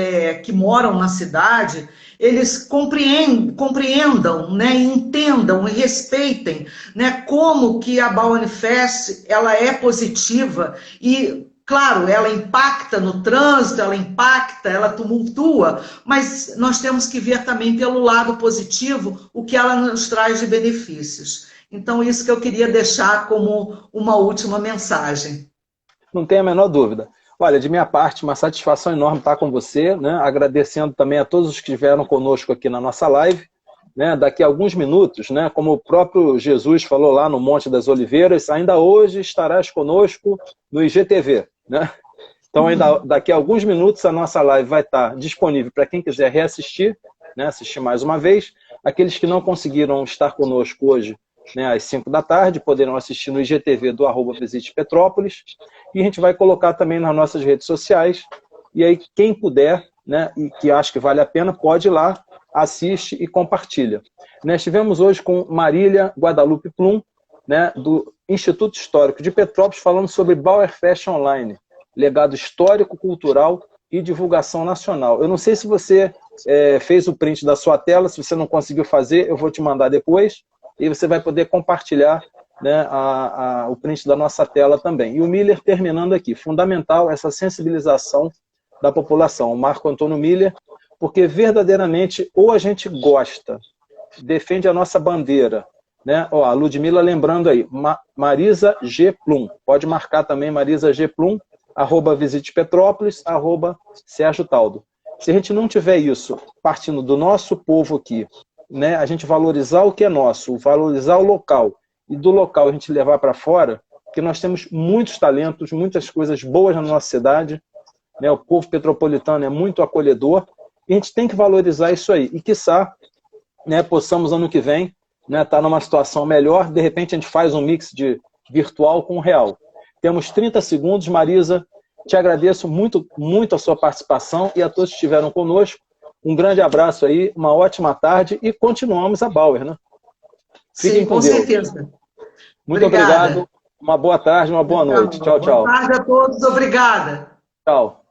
que moram na cidade, eles compreendam, né, entendam e respeitem, né, como que a Bauernfest ela é positiva e, claro, ela impacta no trânsito, ela impacta, ela tumultua, mas nós temos que ver também pelo lado positivo o que ela nos traz de benefícios. Então, isso que eu queria deixar como uma última mensagem. Não tem a menor dúvida. Olha, de minha parte, uma satisfação enorme estar com você, né? Agradecendo também a todos os que estiveram conosco aqui na nossa live. Né? Daqui a alguns minutos, né? Como o próprio Jesus falou lá no Monte das Oliveiras, ainda hoje estarás conosco no IGTV. Né? Então, daqui a alguns minutos, a nossa live vai estar disponível para quem quiser reassistir, né? Assistir mais uma vez. Aqueles que não conseguiram estar conosco hoje, né, às 5 da tarde, poderão assistir no IGTV do @VisitePetrópolis, e a gente vai colocar também nas nossas redes sociais, e aí quem puder, né, e que acha que vale a pena, pode ir lá, assiste e compartilha. Nós estivemos hoje com Marília Guadalupe Plum, né, do Instituto Histórico de Petrópolis, falando sobre Bauerfest Online, legado histórico, cultural e divulgação nacional. Eu não sei se você fez o print da sua tela, se você não conseguiu fazer, eu vou te mandar depois, e você vai poder compartilhar, né, o print da nossa tela também. E o Miller terminando aqui, fundamental essa sensibilização da população, o Marco Antônio Miller, porque verdadeiramente ou a gente gosta, defende a nossa bandeira, né? Ó, a Ludmila lembrando aí, Marisa G. Plum, pode marcar também Marisa G. Plum, @VisitePetrópolis, @SérgioTaldo. Se a gente não tiver isso partindo do nosso povo aqui, né, a gente valorizar o que é nosso, valorizar o local, e do local a gente levar para fora, porque nós temos muitos talentos, muitas coisas boas na nossa cidade, né, o povo petropolitano é muito acolhedor, e a gente tem que valorizar isso aí, e quiçá, né, possamos ano que vem né, tá numa situação melhor, de repente a gente faz um mix de virtual com real. Temos 30 segundos, Marisa, te agradeço muito, muito a sua participação e a todos que estiveram conosco. Um grande abraço aí, uma ótima tarde e continuamos a Bauer, né? Fiquem com Deus. certeza. Muito obrigado, uma boa tarde, uma boa noite. Tchau, tchau. Boa tarde a todos, obrigada. Tchau.